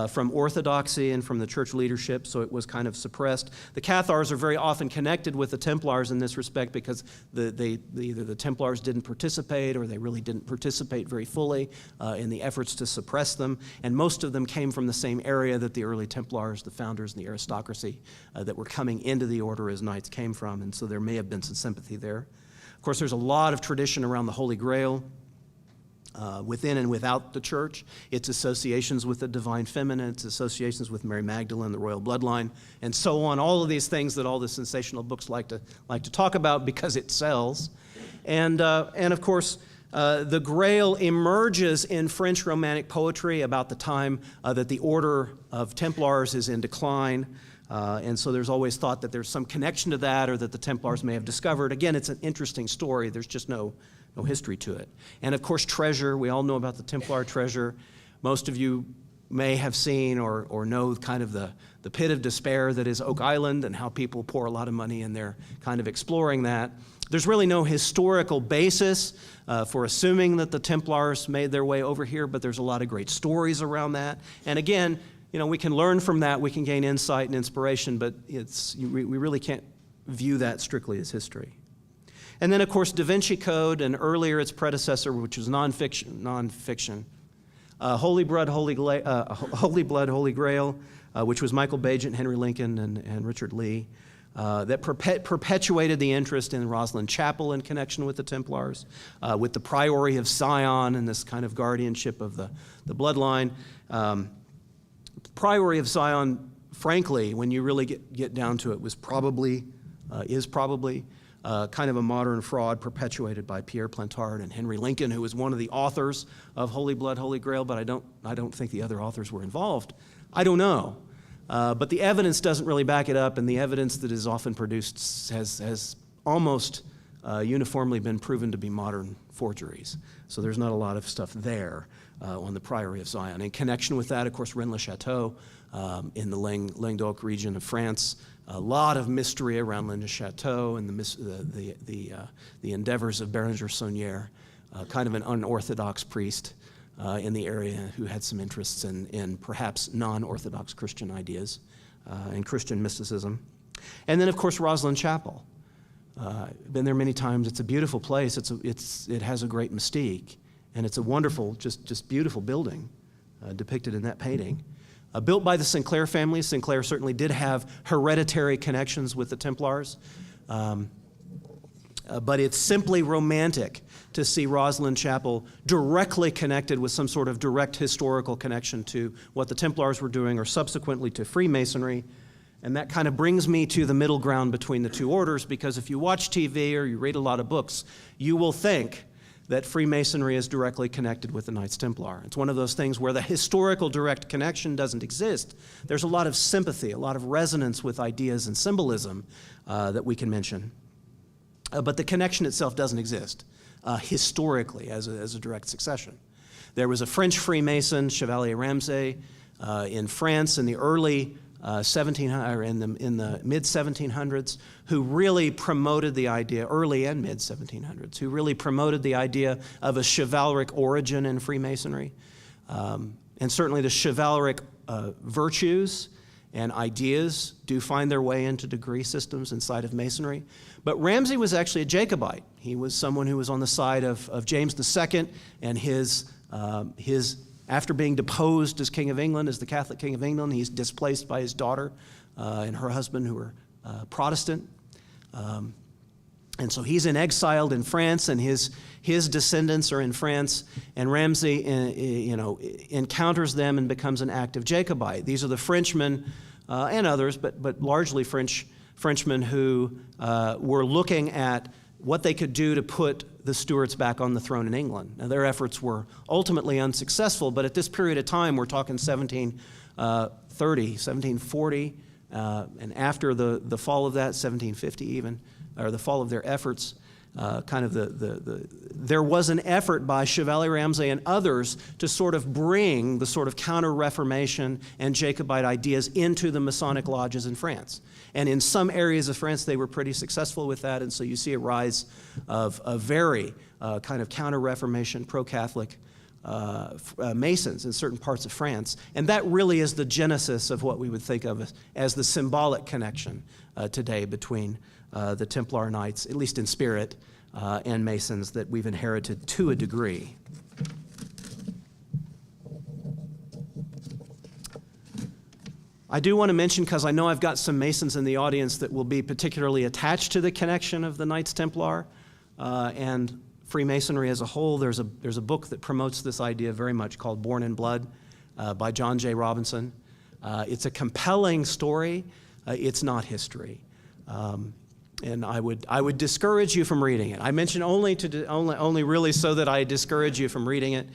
from orthodoxy and from the church leadership, so it was kind of suppressed. The Cathars are very often connected with the Templars in this respect because either the Templars didn't participate or they really didn't participate very fully in the efforts to suppress them, and most of them came from the same area that the early Templars, the founders and the aristocracy that were coming into the order as knights came from, and so there may have been some sympathy there. Of course, there's a lot of tradition around the Holy Grail. within and without the church, its associations with the divine feminine, its associations with Mary Magdalene, the royal bloodline, and so on. All of these things that all the sensational books like to talk about because it sells. And of course, the Grail emerges in French Romantic poetry about the time that the order of Templars is in decline. And so there's always thought that there's some connection to that, or that the Templars may have discovered. Again, it's an interesting story. There's just no history to it. And of course, treasure. We all know about the Templar treasure. Most of you may have seen or know kind of the pit of despair that is Oak Island, and how people pour a lot of money in there kind of exploring that. There's really no historical basis for assuming that the Templars made their way over here, but there's a lot of great stories around that. And again, we can learn from that, we can gain insight and inspiration, but we really can't view that strictly as history. And then, of course, Da Vinci Code, and earlier its predecessor, which was nonfiction. Holy Blood, Holy Grail, which was Michael Bagent, Henry Lincoln, and Richard Lee, that perpetuated the interest in Rosslyn Chapel in connection with the Templars, with the Priory of Sion and this kind of guardianship of the bloodline. Priory of Sion, frankly, when you really get down to it, is probably kind of a modern fraud perpetuated by Pierre Plantard and Henry Lincoln, who was one of the authors of Holy Blood, Holy Grail, but I don't think the other authors were involved. I don't know. But the evidence doesn't really back it up, and the evidence that is often produced has almost uniformly been proven to be modern forgeries. So there's not a lot of stuff there on the Priory of Sion. In connection with that, of course, Rennes-le-Château in the Languedoc region of France. A lot of mystery around Rennes-le-Château and the endeavors of Bérenger Saunière, kind of an unorthodox priest in the area who had some interests in perhaps non-Orthodox Christian ideas and Christian mysticism. And then, of course, Rosslyn Chapel. Been there many times. It's a beautiful place. It has a great mystique, and it's a wonderful, just beautiful building depicted in that painting. Built by the Sinclair family. Sinclair certainly did have hereditary connections with the Templars, but it's simply romantic to see Rosslyn Chapel directly connected with some sort of direct historical connection to what the Templars were doing, or subsequently to Freemasonry. And that kind of brings me to the middle ground between the two orders, because if you watch TV or you read a lot of books, you will think that Freemasonry is directly connected with the Knights Templar. It's one of those things where the historical direct connection doesn't exist. There's a lot of sympathy, a lot of resonance with ideas and symbolism that we can mention. But the connection itself doesn't exist historically as a direct succession. There was a French Freemason, Chevalier Ramsay, in France in the early in the mid-1700s, who really promoted the idea, early and mid-1700s, who really promoted the idea of a chivalric origin in Freemasonry. And certainly the chivalric virtues and ideas do find their way into degree systems inside of Masonry. But Ramsay was actually a Jacobite. He was someone who was on the side of James II and his after being deposed as King of England, as the Catholic King of England, he's displaced by his daughter and her husband, who are Protestant. And so he's exiled in France, and his descendants are in France, and Ramsay encounters them and becomes an active Jacobite. These are the Frenchmen and others, but largely Frenchmen who were looking at what they could do to put the Stuarts back on the throne in England. Now, their efforts were ultimately unsuccessful, but at this period of time, we're talking 1740, and after the fall of that, 1750 even, or the fall of their efforts, there was an effort by Chevalier Ramsay and others to sort of bring the sort of counter-Reformation and Jacobite ideas into the Masonic lodges in France. And in some areas of France, they were pretty successful with that, and so you see a rise of a very kind of counter-Reformation, pro-Catholic Masons in certain parts of France. And that really is the genesis of what we would think of as the symbolic connection today between the Templar Knights, at least in spirit, and Masons that we've inherited to a degree. I do want to mention, because I know I've got some Masons in the audience that will be particularly attached to the connection of the Knights Templar, and Freemasonry as a whole. There's a book that promotes this idea very much called Born in Blood by John J. Robinson. It's a compelling story. It's not history. And I would discourage you from reading it. I mention only really so that I discourage you from reading it.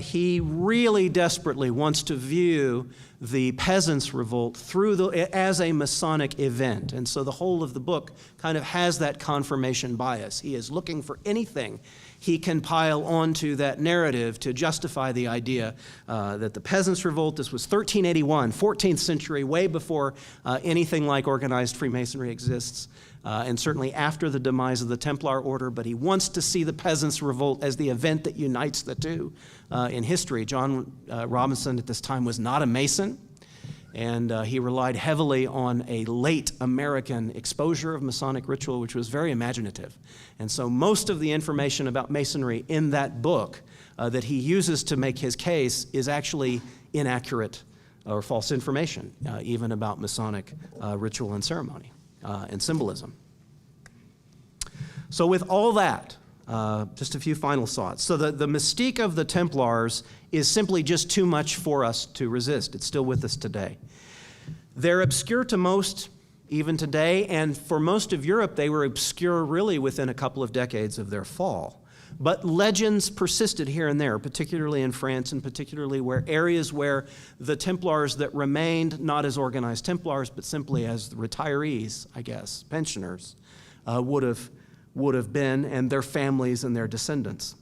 He really desperately wants to view the peasants' revolt as a Masonic event. And so the whole of the book kind of has that confirmation bias. He is looking for anything he can pile onto that narrative to justify the idea that the peasants' revolt, this was 1381, 14th century, way before anything like organized Freemasonry exists, and certainly after the demise of the Templar order, but he wants to see the peasants' revolt as the event that unites the two in history. John Robinson at this time was not a Mason, and he relied heavily on a late American exposure of Masonic ritual, which was very imaginative. And so most of the information about Masonry in that book that he uses to make his case is actually inaccurate or false information, even about Masonic ritual and ceremony and symbolism. So with all that, just a few final thoughts. So the mystique of the Templars is simply just too much for us to resist. It's still with us today. They're obscure to most even today, and for most of Europe, they were obscure really within a couple of decades of their fall. But legends persisted here and there, particularly in France, and particularly areas where the Templars that remained, not as organized Templars, but simply as retirees, I guess, pensioners, would have been, and their families and their descendants.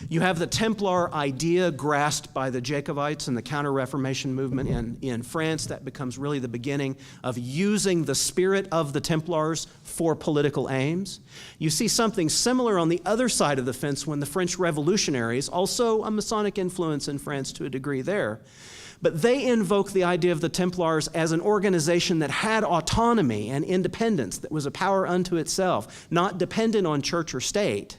You have the Templar idea grasped by the Jacobites and the Counter-Reformation movement in France. That becomes really the beginning of using the spirit of the Templars for political aims. You see something similar on the other side of the fence when the French revolutionaries, also a Masonic influence in France to a degree there, but they invoke the idea of the Templars as an organization that had autonomy and independence, that was a power unto itself, not dependent on church or state,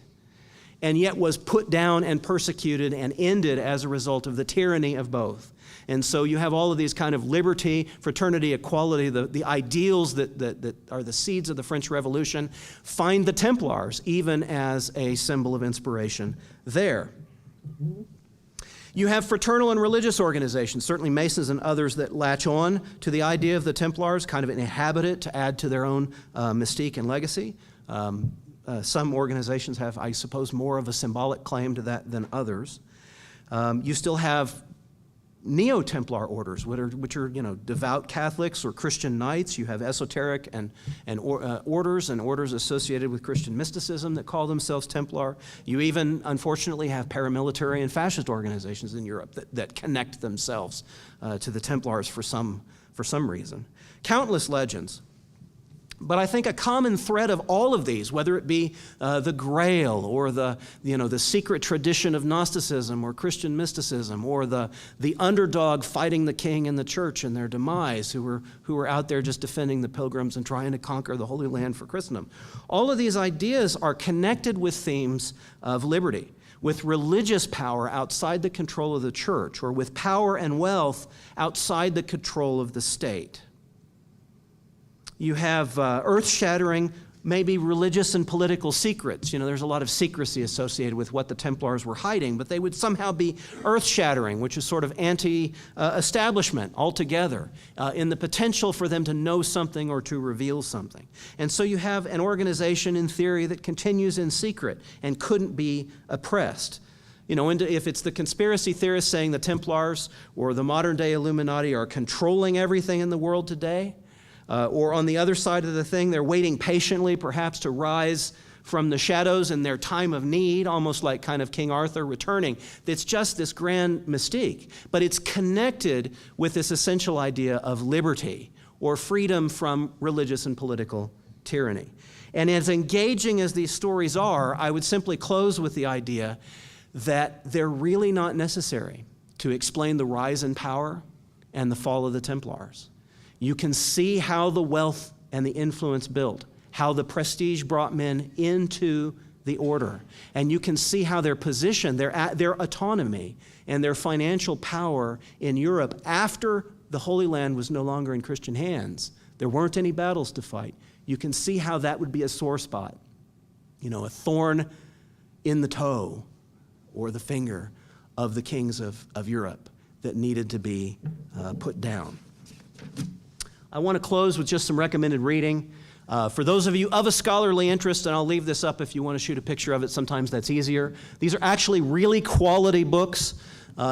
and yet was put down and persecuted and ended as a result of the tyranny of both. And so you have all of these kind of liberty, fraternity, equality, the ideals that are the seeds of the French Revolution, find the Templars even as a symbol of inspiration there. You have fraternal and religious organizations, certainly Masons and others, that latch on to the idea of the Templars, kind of inhabit it to add to their own mystique and legacy. Some organizations have, I suppose, more of a symbolic claim to that than others. You still have Neo-Templar orders, which are devout Catholics or Christian Knights. You have esoteric orders associated with Christian mysticism that call themselves Templar. You even, unfortunately, have paramilitary and fascist organizations in Europe that connect themselves to the Templars for some reason. Countless legends. But I think a common thread of all of these, whether it be the Grail or the secret tradition of Gnosticism or Christian mysticism, or the underdog fighting the king and the church in their demise, who were out there just defending the pilgrims and trying to conquer the Holy Land for Christendom, all of these ideas are connected with themes of liberty, with religious power outside the control of the church, or with power and wealth outside the control of the state. You have earth-shattering, maybe religious and political secrets. There's a lot of secrecy associated with what the Templars were hiding, but they would somehow be earth-shattering, which is sort of anti-establishment altogether, in the potential for them to know something or to reveal something. And so you have an organization in theory that continues in secret and couldn't be oppressed. If it's the conspiracy theorists saying the Templars or the modern-day Illuminati are controlling everything in the world today, or on the other side of the thing, they're waiting patiently perhaps to rise from the shadows in their time of need, almost like kind of King Arthur returning. It's just this grand mystique, but it's connected with this essential idea of liberty or freedom from religious and political tyranny. And as engaging as these stories are, I would simply close with the idea that they're really not necessary to explain the rise in power and the fall of the Templars. You can see how the wealth and the influence built, how the prestige brought men into the order. And you can see how their position, their autonomy, and their financial power in Europe after the Holy Land was no longer in Christian hands. There weren't any battles to fight. You can see how that would be a sore spot, a thorn in the toe or the finger of the kings of Europe that needed to be put down. I want to close with just some recommended reading. For those of you of a scholarly interest, and I'll leave this up if you want to shoot a picture of it, sometimes that's easier. These are actually really quality books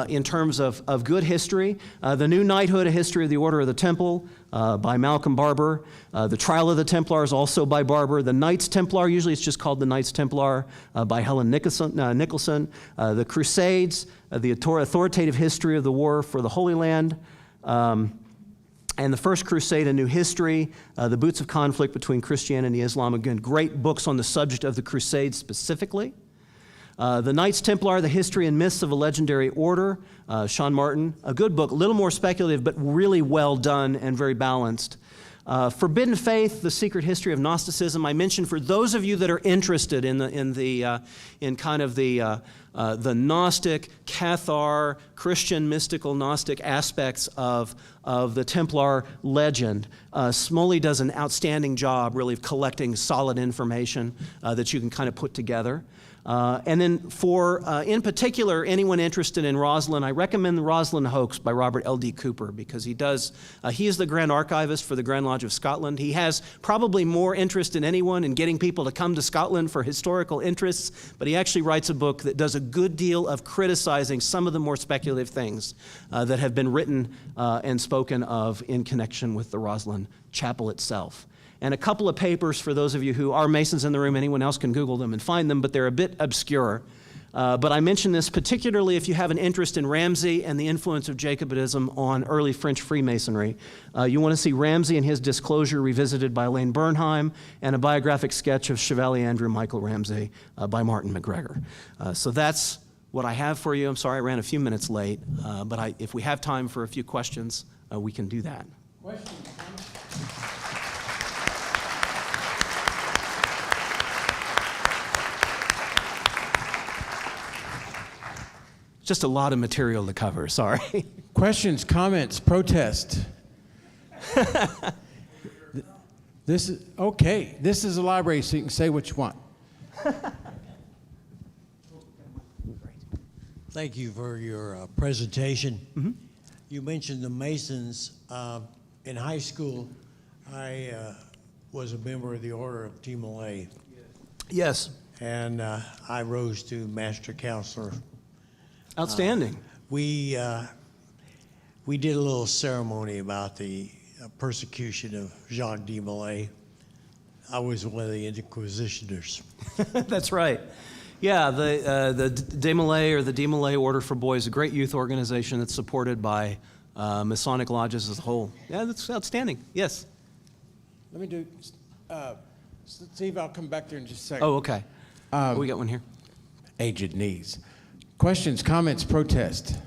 in terms of good history. The New Knighthood, A History of the Order of the Temple by Malcolm Barber. The Trial of the Templars, also by Barber. The Knights Templar, usually it's just called the Knights Templar, by Helen Nicholson. The Crusades, the authoritative history of the war for the Holy Land. And the First Crusade, A New History, The Boots of Conflict Between Christianity and Islam. Again, great books on the subject of the Crusades specifically. The Knights Templar, The History and Myths of a Legendary Order, Sean Martin. A good book, a little more speculative, but really well done and very balanced. Forbidden Faith, The Secret History of Gnosticism. I mentioned for those of you that are interested in the Gnostic, Cathar, Christian, mystical, Gnostic aspects of the Templar legend. Smoley does an outstanding job, really, of collecting solid information that you can kind of put together. And then for, in particular, anyone interested in Rosslyn, I recommend The Rosslyn Hoax by Robert L.D. Cooper, because he is the Grand Archivist for the Grand Lodge of Scotland. He has probably more interest than anyone in getting people to come to Scotland for historical interests, but he actually writes a book that does a good deal of criticizing some of the more speculative things that have been written and spoken of in connection with the Rosslyn Chapel itself. And a couple of papers for those of you who are Masons in the room. Anyone else can Google them and find them, but they're a bit obscure. But I mention this particularly if you have an interest in Ramsay and the influence of Jacobitism on early French Freemasonry. You want to see Ramsay and his disclosure revisited by Elaine Bernheim, and a biographic sketch of Chevalier Andrew Michael Ramsay by Martin McGregor. So that's what I have for you. I'm sorry I ran a few minutes late, but if we have time for a few questions, we can do that. Questions? Just a lot of material to cover, sorry. Questions, comments, protest. This is a library, so you can say what you want. Thank you for your presentation. Mm-hmm. You mentioned the Masons. In high school, I was a member of the Order of Timolay, Yes. and I rose to Master Counselor. Outstanding. We did a little ceremony about the persecution of Jacques de Molay. I was one of the Inquisitioners. That's right. Yeah, the De Molay, or the De Molay Order for Boys, a great youth organization that's supported by Masonic lodges as a whole. Yeah, that's outstanding. Yes. Let me do, Steve, I'll come back there in just a second. Oh, okay. We got one here. Aged knees. Questions, comments, protest.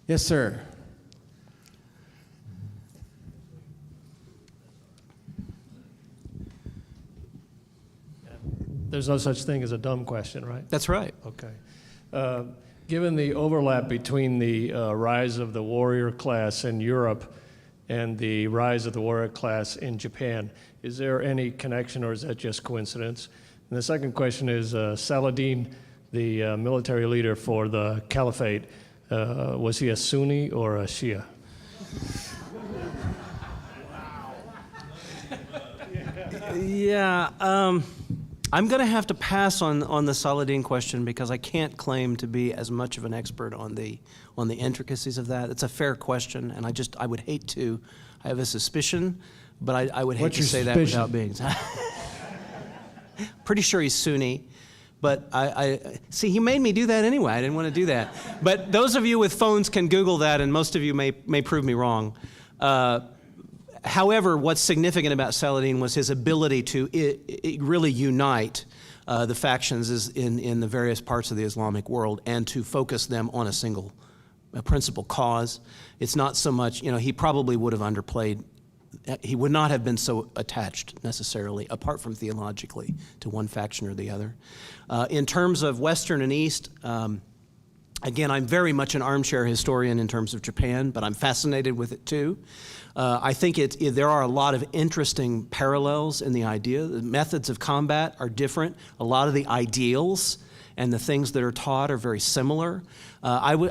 Yes, sir. There's no such thing as a dumb question, right? That's right. Okay. Given the overlap between the rise of the warrior class in Europe and the rise of the warrior class in Japan, is there any connection, or is that just coincidence? And the second question is, Saladin, the military leader for the caliphate, was he a Sunni or a Shia? Yeah, I'm going to have to pass on the Saladin question, because I can't claim to be as much of an expert on the intricacies of that. It's a fair question, and I would hate to. I have a suspicion, but I would hate to say that without being. Pretty sure he's Sunni. But I see, he made me do that anyway. I didn't want to do that. But those of you with phones can Google that, and most of you may prove me wrong. However, what's significant about Saladin was his ability to really unite the factions in the various parts of the Islamic world, and to focus them on a single principal cause. It's not so much, he probably would have underplayed. He would not have been so attached necessarily, apart from theologically, to one faction or the other. In terms of Western and East, Again, I'm very much an armchair historian in terms of Japan, but I'm fascinated with it too. I think there are a lot of interesting parallels in the idea. The methods of combat are different. A lot of the ideals and the things that are taught are very similar. I'm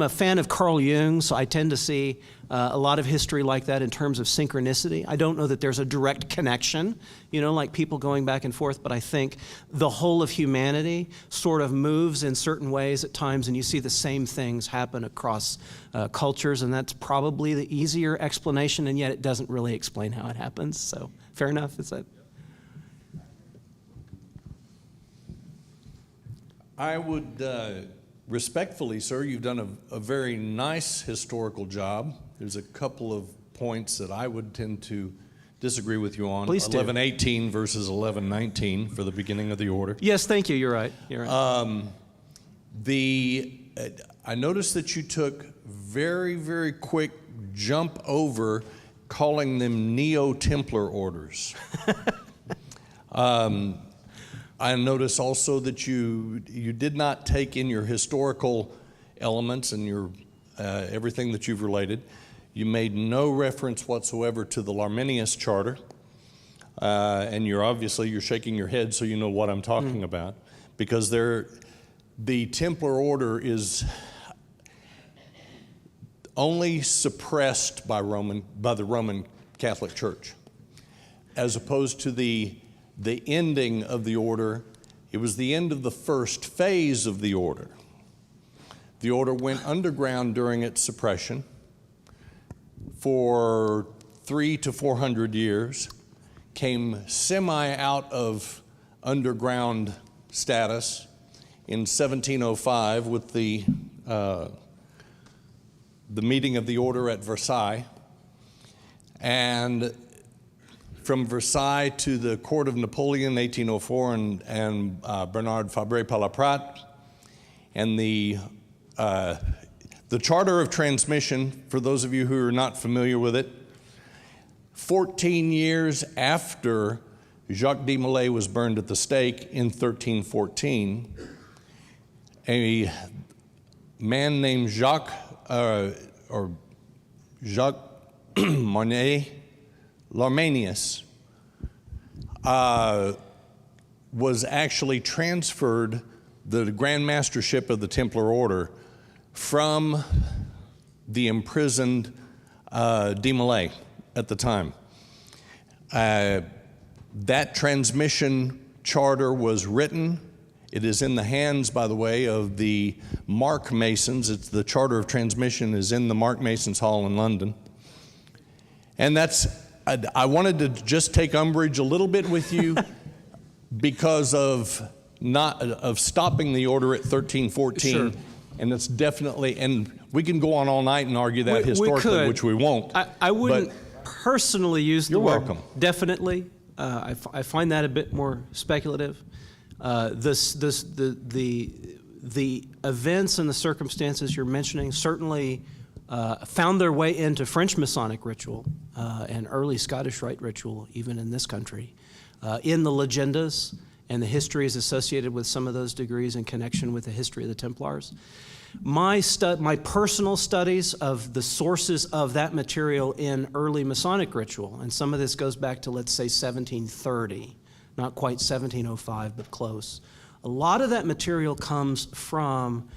a fan of Carl Jung, so I tend to see a lot of history like that in terms of synchronicity. I don't know that there's a direct connection, like people going back and forth, but I think the whole of humanity sort of moves in certain ways at times, and you see the same things happen across cultures, and that's probably the easier explanation, and yet it doesn't really explain how it happens. So, fair enough, is that? I would respectfully, sir, you've done a very nice historical job. There's a couple of points that I would tend to disagree with you on. Please do. 1118 versus 1119 for the beginning of the order. Yes, thank you. You're right. You're right. I noticed that you took very, very quick jump over calling them Neo-Templar orders. I notice also that you did not take in your historical elements and your everything that you've related. You made no reference whatsoever to the Larminius Charter, and you're shaking your head so you know what I'm talking about, because the Templar order is only suppressed by the Roman Catholic Church, as opposed to the ending of the order. It was the end of the first phase of the order. The order went underground during its suppression for 300 to 400 years, came semi out of underground status in 1705 with the meeting of the order at Versailles, and from Versailles to the court of Napoleon, 1804, and Bernard Fabre-Palaprat, and the Charter of Transmission, for those of you who are not familiar with it, 14 years after Jacques de Molay was burned at the stake in 1314, a man named Jacques Marnet Larminius was actually transferred the Grand Mastership of the Templar Order from the imprisoned de Molay at the time. That transmission charter was written. It is in the hands, by the way, of the Mark Masons. The Charter of Transmission is in the Mark Masons Hall in London. And I wanted to just take umbrage a little bit with you because of stopping the order at 1314. Sure. And it's definitely, and we can go on all night and argue that historically, which we won't. I wouldn't personally use the word welcome. definitely. I find that a bit more speculative. The events and the circumstances you're mentioning certainly found their way into French Masonic ritual and early Scottish Rite ritual, even in this country, in the legendas and the histories associated with some of those degrees in connection with the history of the Templars. My personal studies of the sources of that material in early Masonic ritual, and some of this goes back to, let's say, 1730, not quite 1705, but close. A lot of that material comes from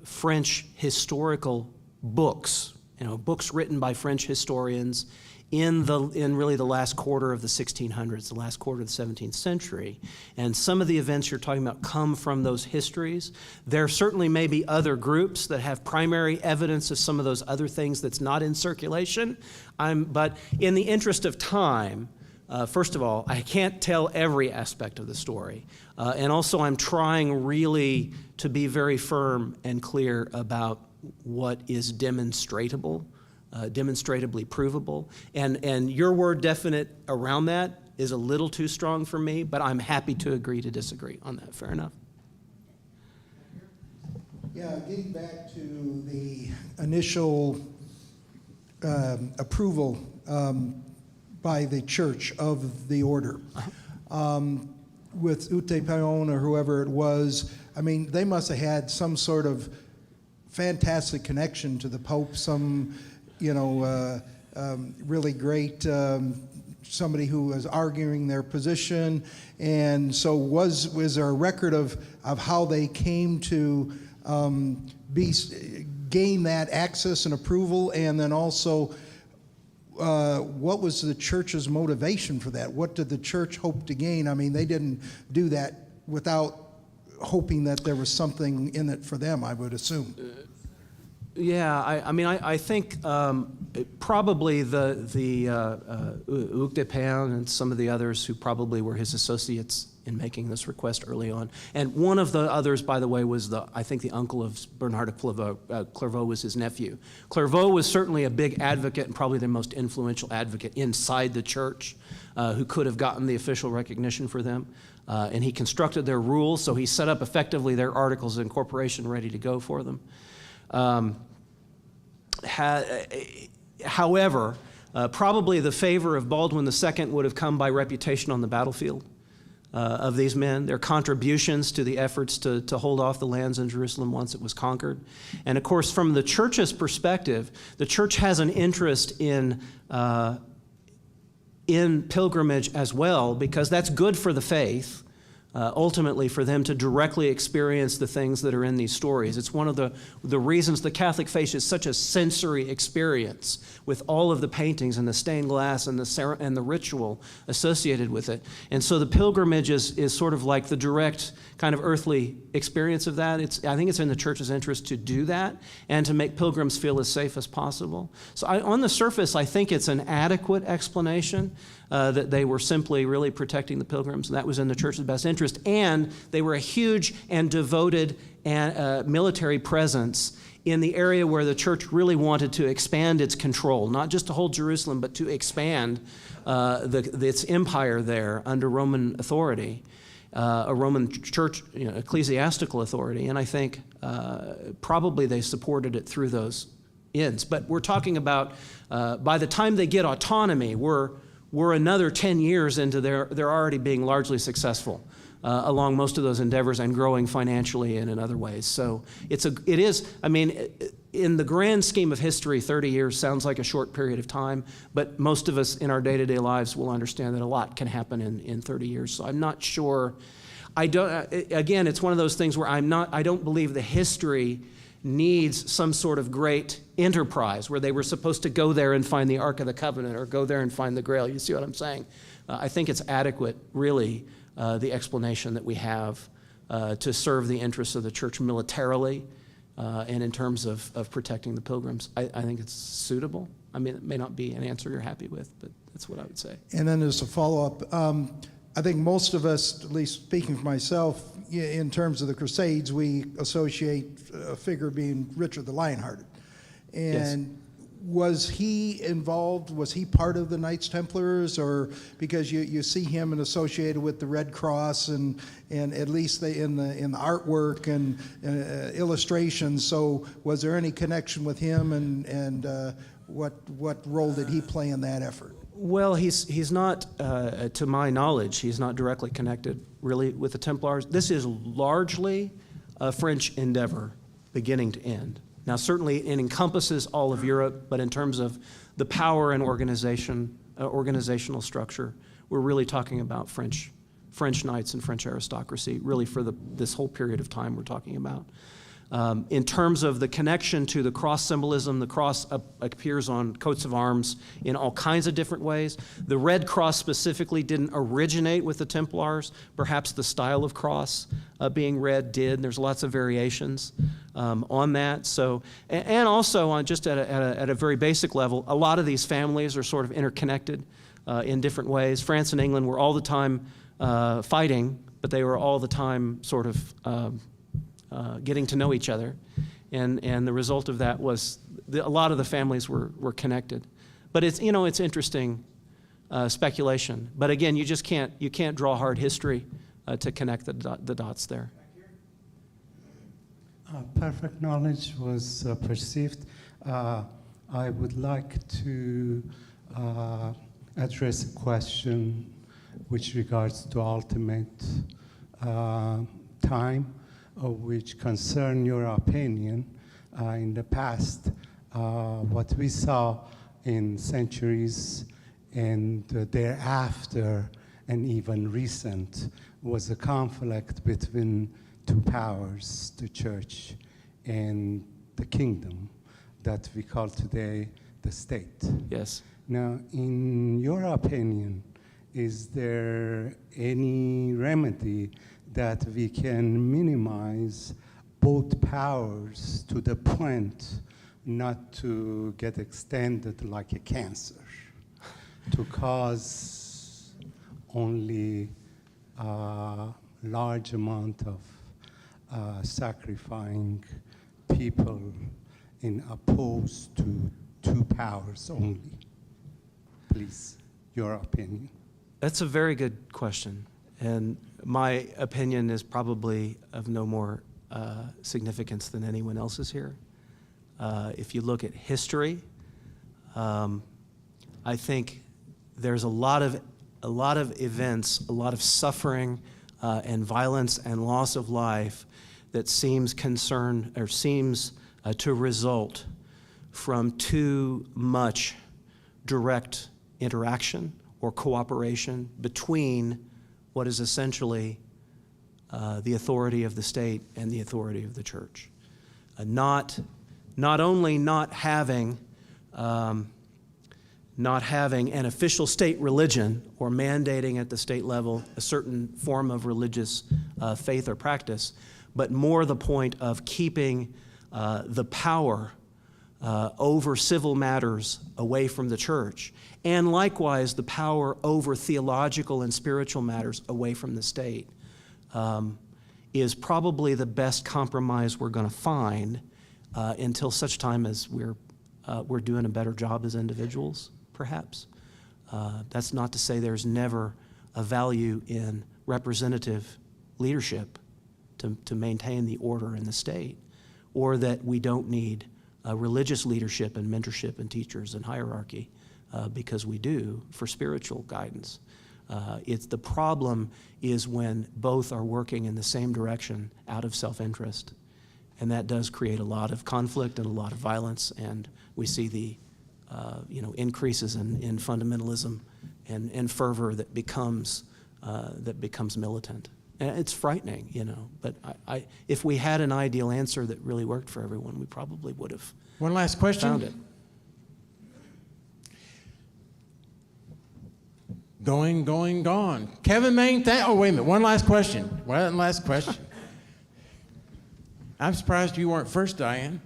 French historical books, books written by French historians in really the last quarter of the 1600s, the last quarter of the 17th century. And some of the events you're talking about come from those histories. There certainly may be other groups that have primary evidence of some of those other things that's not in circulation. But in the interest of time, first of all, I can't tell every aspect of the story. And also I'm trying really to be very firm and clear about what is demonstratable, demonstratably provable. And your word definite around that is a little too strong for me, but I'm happy to agree to disagree on that. Fair enough. Yeah, getting back to the initial approval by the church of the order. with Utepeon or whoever it was, I mean, they must have had some sort of fantastic connection to the Pope, some, really great somebody who was arguing their position. And so was there a record of how they came to gain that access and approval, and then also what was the church's motivation for that? What did the church hope to gain? I mean, they didn't do that without hoping that there was something in it for them, I would assume. Yeah, I think probably the Hugues de Payens and some of the others who probably were his associates in making this request early on. And one of the others, by the way, was I think the uncle of Bernard of Clairvaux was his nephew. Clairvaux was certainly a big advocate and probably the most influential advocate inside the church who could have gotten the official recognition for them. And he constructed their rules, so he set up effectively their articles of incorporation ready to go for them. However, probably the favor of Baldwin II would have come by reputation on the battlefield of these men, their contributions to the efforts to hold off the lands in Jerusalem once it was conquered. And of course, from the church's perspective, the church has an interest in pilgrimage as well, because that's good for the faith. Ultimately, for them to directly experience the things that are in these stories. It's one of the reasons the Catholic faith is such a sensory experience, with all of the paintings and the stained glass and the ritual associated with it. And so the pilgrimage is sort of like the direct kind of earthly experience of that. I think it's in the church's interest to do that and to make pilgrims feel as safe as possible. So on the surface, I think it's an adequate explanation that they were simply really protecting the pilgrims, and that was in the church's best interest. And they were a huge and devoted military presence in the area where the church really wanted to expand its control, not just to hold Jerusalem, but to expand its empire there under Roman authority, a Roman church, ecclesiastical authority. And I think probably they supported it through those ends. But we're talking about by the time they get autonomy, we're another 10 years into they're already being largely successful along most of those endeavors and growing financially and in other ways. So it is, in the grand scheme of history, 30 years sounds like a short period of time, but most of us in our day-to-day lives will understand that a lot can happen in 30 years. So I'm not sure. Again, it's one of those things where I don't believe the history needs some sort of great enterprise where they were supposed to go there and find the Ark of the Covenant or go there and find the Grail. You see what I'm saying? I think it's adequate, really, the explanation that we have to serve the interests of the church militarily and in terms of protecting the pilgrims. I think it's suitable. It may not be an answer you're happy with, but that's what I would say. And then as a follow-up, I think most of us, at least speaking for myself, in terms of the Crusades, we associate a figure being Richard the Lionhearted. And yes. Was he involved? Was he part of the Knights Templars? Or because you see him and associated with the Red Cross and at least in the artwork and illustrations. So was there any connection with him and what role did he play in that effort? Well, he's not, to my knowledge, he's not directly connected really with the Templars. This is largely a French endeavor, beginning to end. Now, certainly it encompasses all of Europe, but in terms of the power and organizational structure, we're really talking about French knights and French aristocracy, really for this whole period of time we're talking about. In terms of the connection to the cross symbolism, the cross appears on coats of arms in all kinds of different ways. The Red Cross specifically didn't originate with the Templars. Perhaps the style of cross being red did. There's lots of variations on that. So, and also on just at a very basic level, a lot of these families are sort of interconnected in different ways. France and England were all the time fighting, but they were all the time sort of getting to know each other, and the result of that was a lot of the families were connected. But it's interesting speculation. But again, you can't draw hard history to connect the dots there. Perfect knowledge was perceived. I would like to address a question which regards to ultimate time, which concern your opinion. In the past, what we saw in centuries and thereafter, and even recent, was a conflict between two powers, the church and the kingdom that we call today the state. Yes. Now, in your opinion, is there any remedy that we can minimize both powers to the point not to get extended like a cancer, to cause only a large amount of sacrificing people in opposed to two powers only? Please, your opinion. That's a very good question. And my opinion is probably of no more significance than anyone else's here. If you look at history, I think there's a lot of events, a lot of suffering and violence and loss of life that seems to result from too much direct interaction or cooperation between what is essentially the authority of the state and the authority of the church. Not only not having an official state religion or mandating at the state level a certain form of religious faith or practice, but more the point of keeping the power over civil matters away from the church, and likewise the power over theological and spiritual matters away from the state, is probably the best compromise we're going to find until such time as we're doing a better job as individuals, perhaps. That's not to say there's never a value in representative leadership to maintain the order in the state, or that we don't need religious leadership and mentorship and teachers and hierarchy, because we do for spiritual guidance. The problem is when both are working in the same direction out of self-interest, and that does create a lot of conflict and a lot of violence, and we see the increases in fundamentalism and fervor that becomes militant. And it's frightening, but if we had an ideal answer that really worked for everyone, we probably would have One last question. found it. Gone. Kevin Main, oh, wait a minute. One last question. I'm surprised you weren't first, Diane.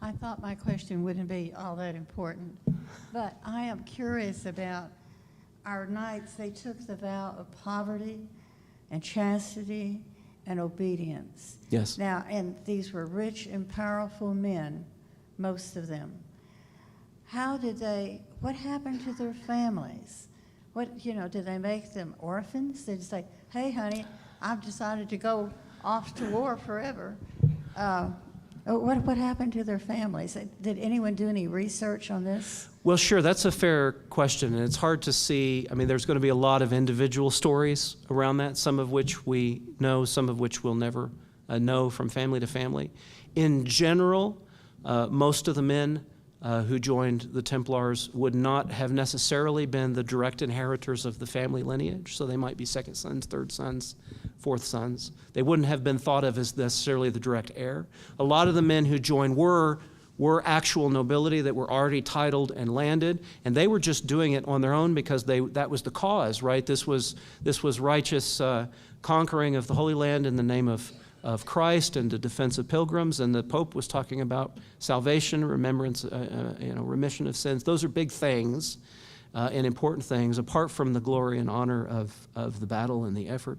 I thought my question wouldn't be all that important, but I am curious about our knights. They took the vow of poverty and chastity and obedience. Yes. Now, and these were rich and powerful men, most of them. What happened to their families? Did they make them orphans? Did they say, hey, honey, I've decided to go off to war forever? What happened to their families? Did anyone do any research on this? Well, sure, that's a fair question, and it's hard to see. I mean, there's going to be a lot of individual stories around that, some of which we know, some of which we'll never know from family to family. In general, most of the men who joined the Templars would not have necessarily been the direct inheritors of the family lineage, so they might be second sons, third sons, fourth sons. They wouldn't have been thought of as necessarily the direct heir. A lot of the men who joined were actual nobility that were already titled and landed, and they were just doing it on their own because that was the cause, right? This was righteous conquering of the Holy Land in the name of Christ and the defense of pilgrims, and the Pope was talking about salvation, remembrance, remission of sins. Those are big things and important things, apart from the glory and honor of the battle and the effort.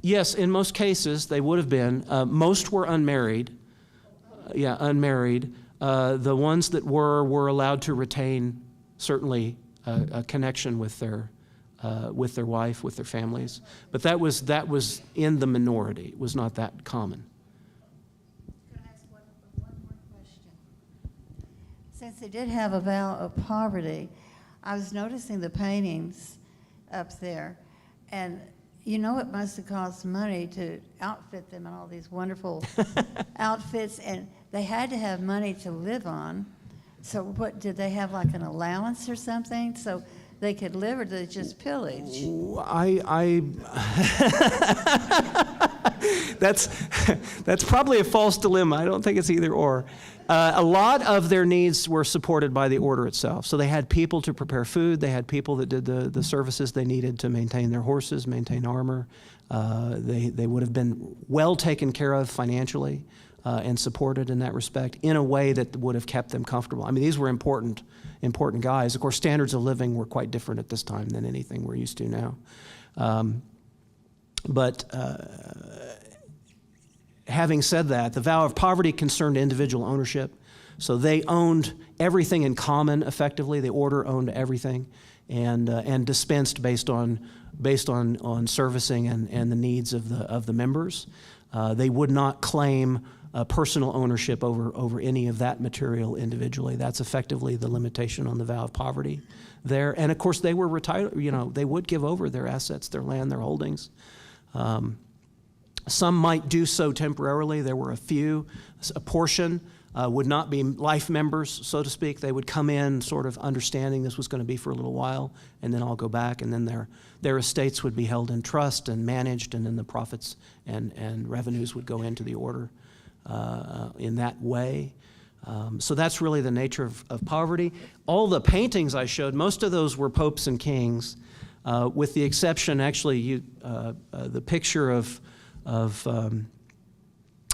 Yes, in most cases they would have been. Most were unmarried. Unmarried. The ones that were allowed to retain certainly a connection with their wife, with their families. But that was in the minority. It was not that common. Can I ask one more question? Since they did have a vow of poverty, I was noticing the paintings up there, and you know it must have cost money to outfit them in all these wonderful outfits, and they had to have money to live on. So what, did they have like an allowance or something so they could live, or did they just pillage? That's probably a false dilemma. I don't think it's either or. A lot of their needs were supported by the order itself. So they had people to prepare food. They had people that did the services they needed to maintain their horses, maintain armor. They would have been well taken care of financially and supported in that respect in a way that would have kept them comfortable. I mean, these were important guys. Of course, standards of living were quite different at this time than anything we're used to now. Having said that, the vow of poverty concerned individual ownership. So they owned everything in common effectively. The order owned everything and dispensed based on servicing and the needs of the members. They would not claim personal ownership over any of that material individually. That's effectively the limitation on the vow of poverty there. And of course, they were retired. They would give over their assets, their land, their holdings. Some might do so temporarily. There were a few. A portion would not be life members, so to speak. They would come in sort of understanding this was going to be for a little while, and then I'll go back, and then their estates would be held in trust and managed, and then the profits and revenues would go into the order in that way. So that's really the nature of poverty. All the paintings I showed, most of those were popes and kings, with the exception, actually, the picture of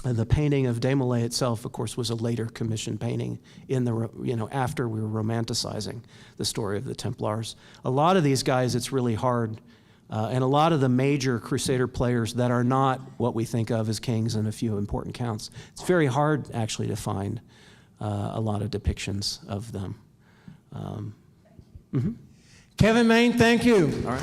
the painting of Desmoulins itself, of course, was a later commissioned painting after we were romanticizing the story of the Templars. A lot of these guys, it's really hard, and a lot of the major Crusader players that are not what we think of as kings and a few important counts, it's very hard actually to find a lot of depictions of them. Kevin Main, thank you. All right.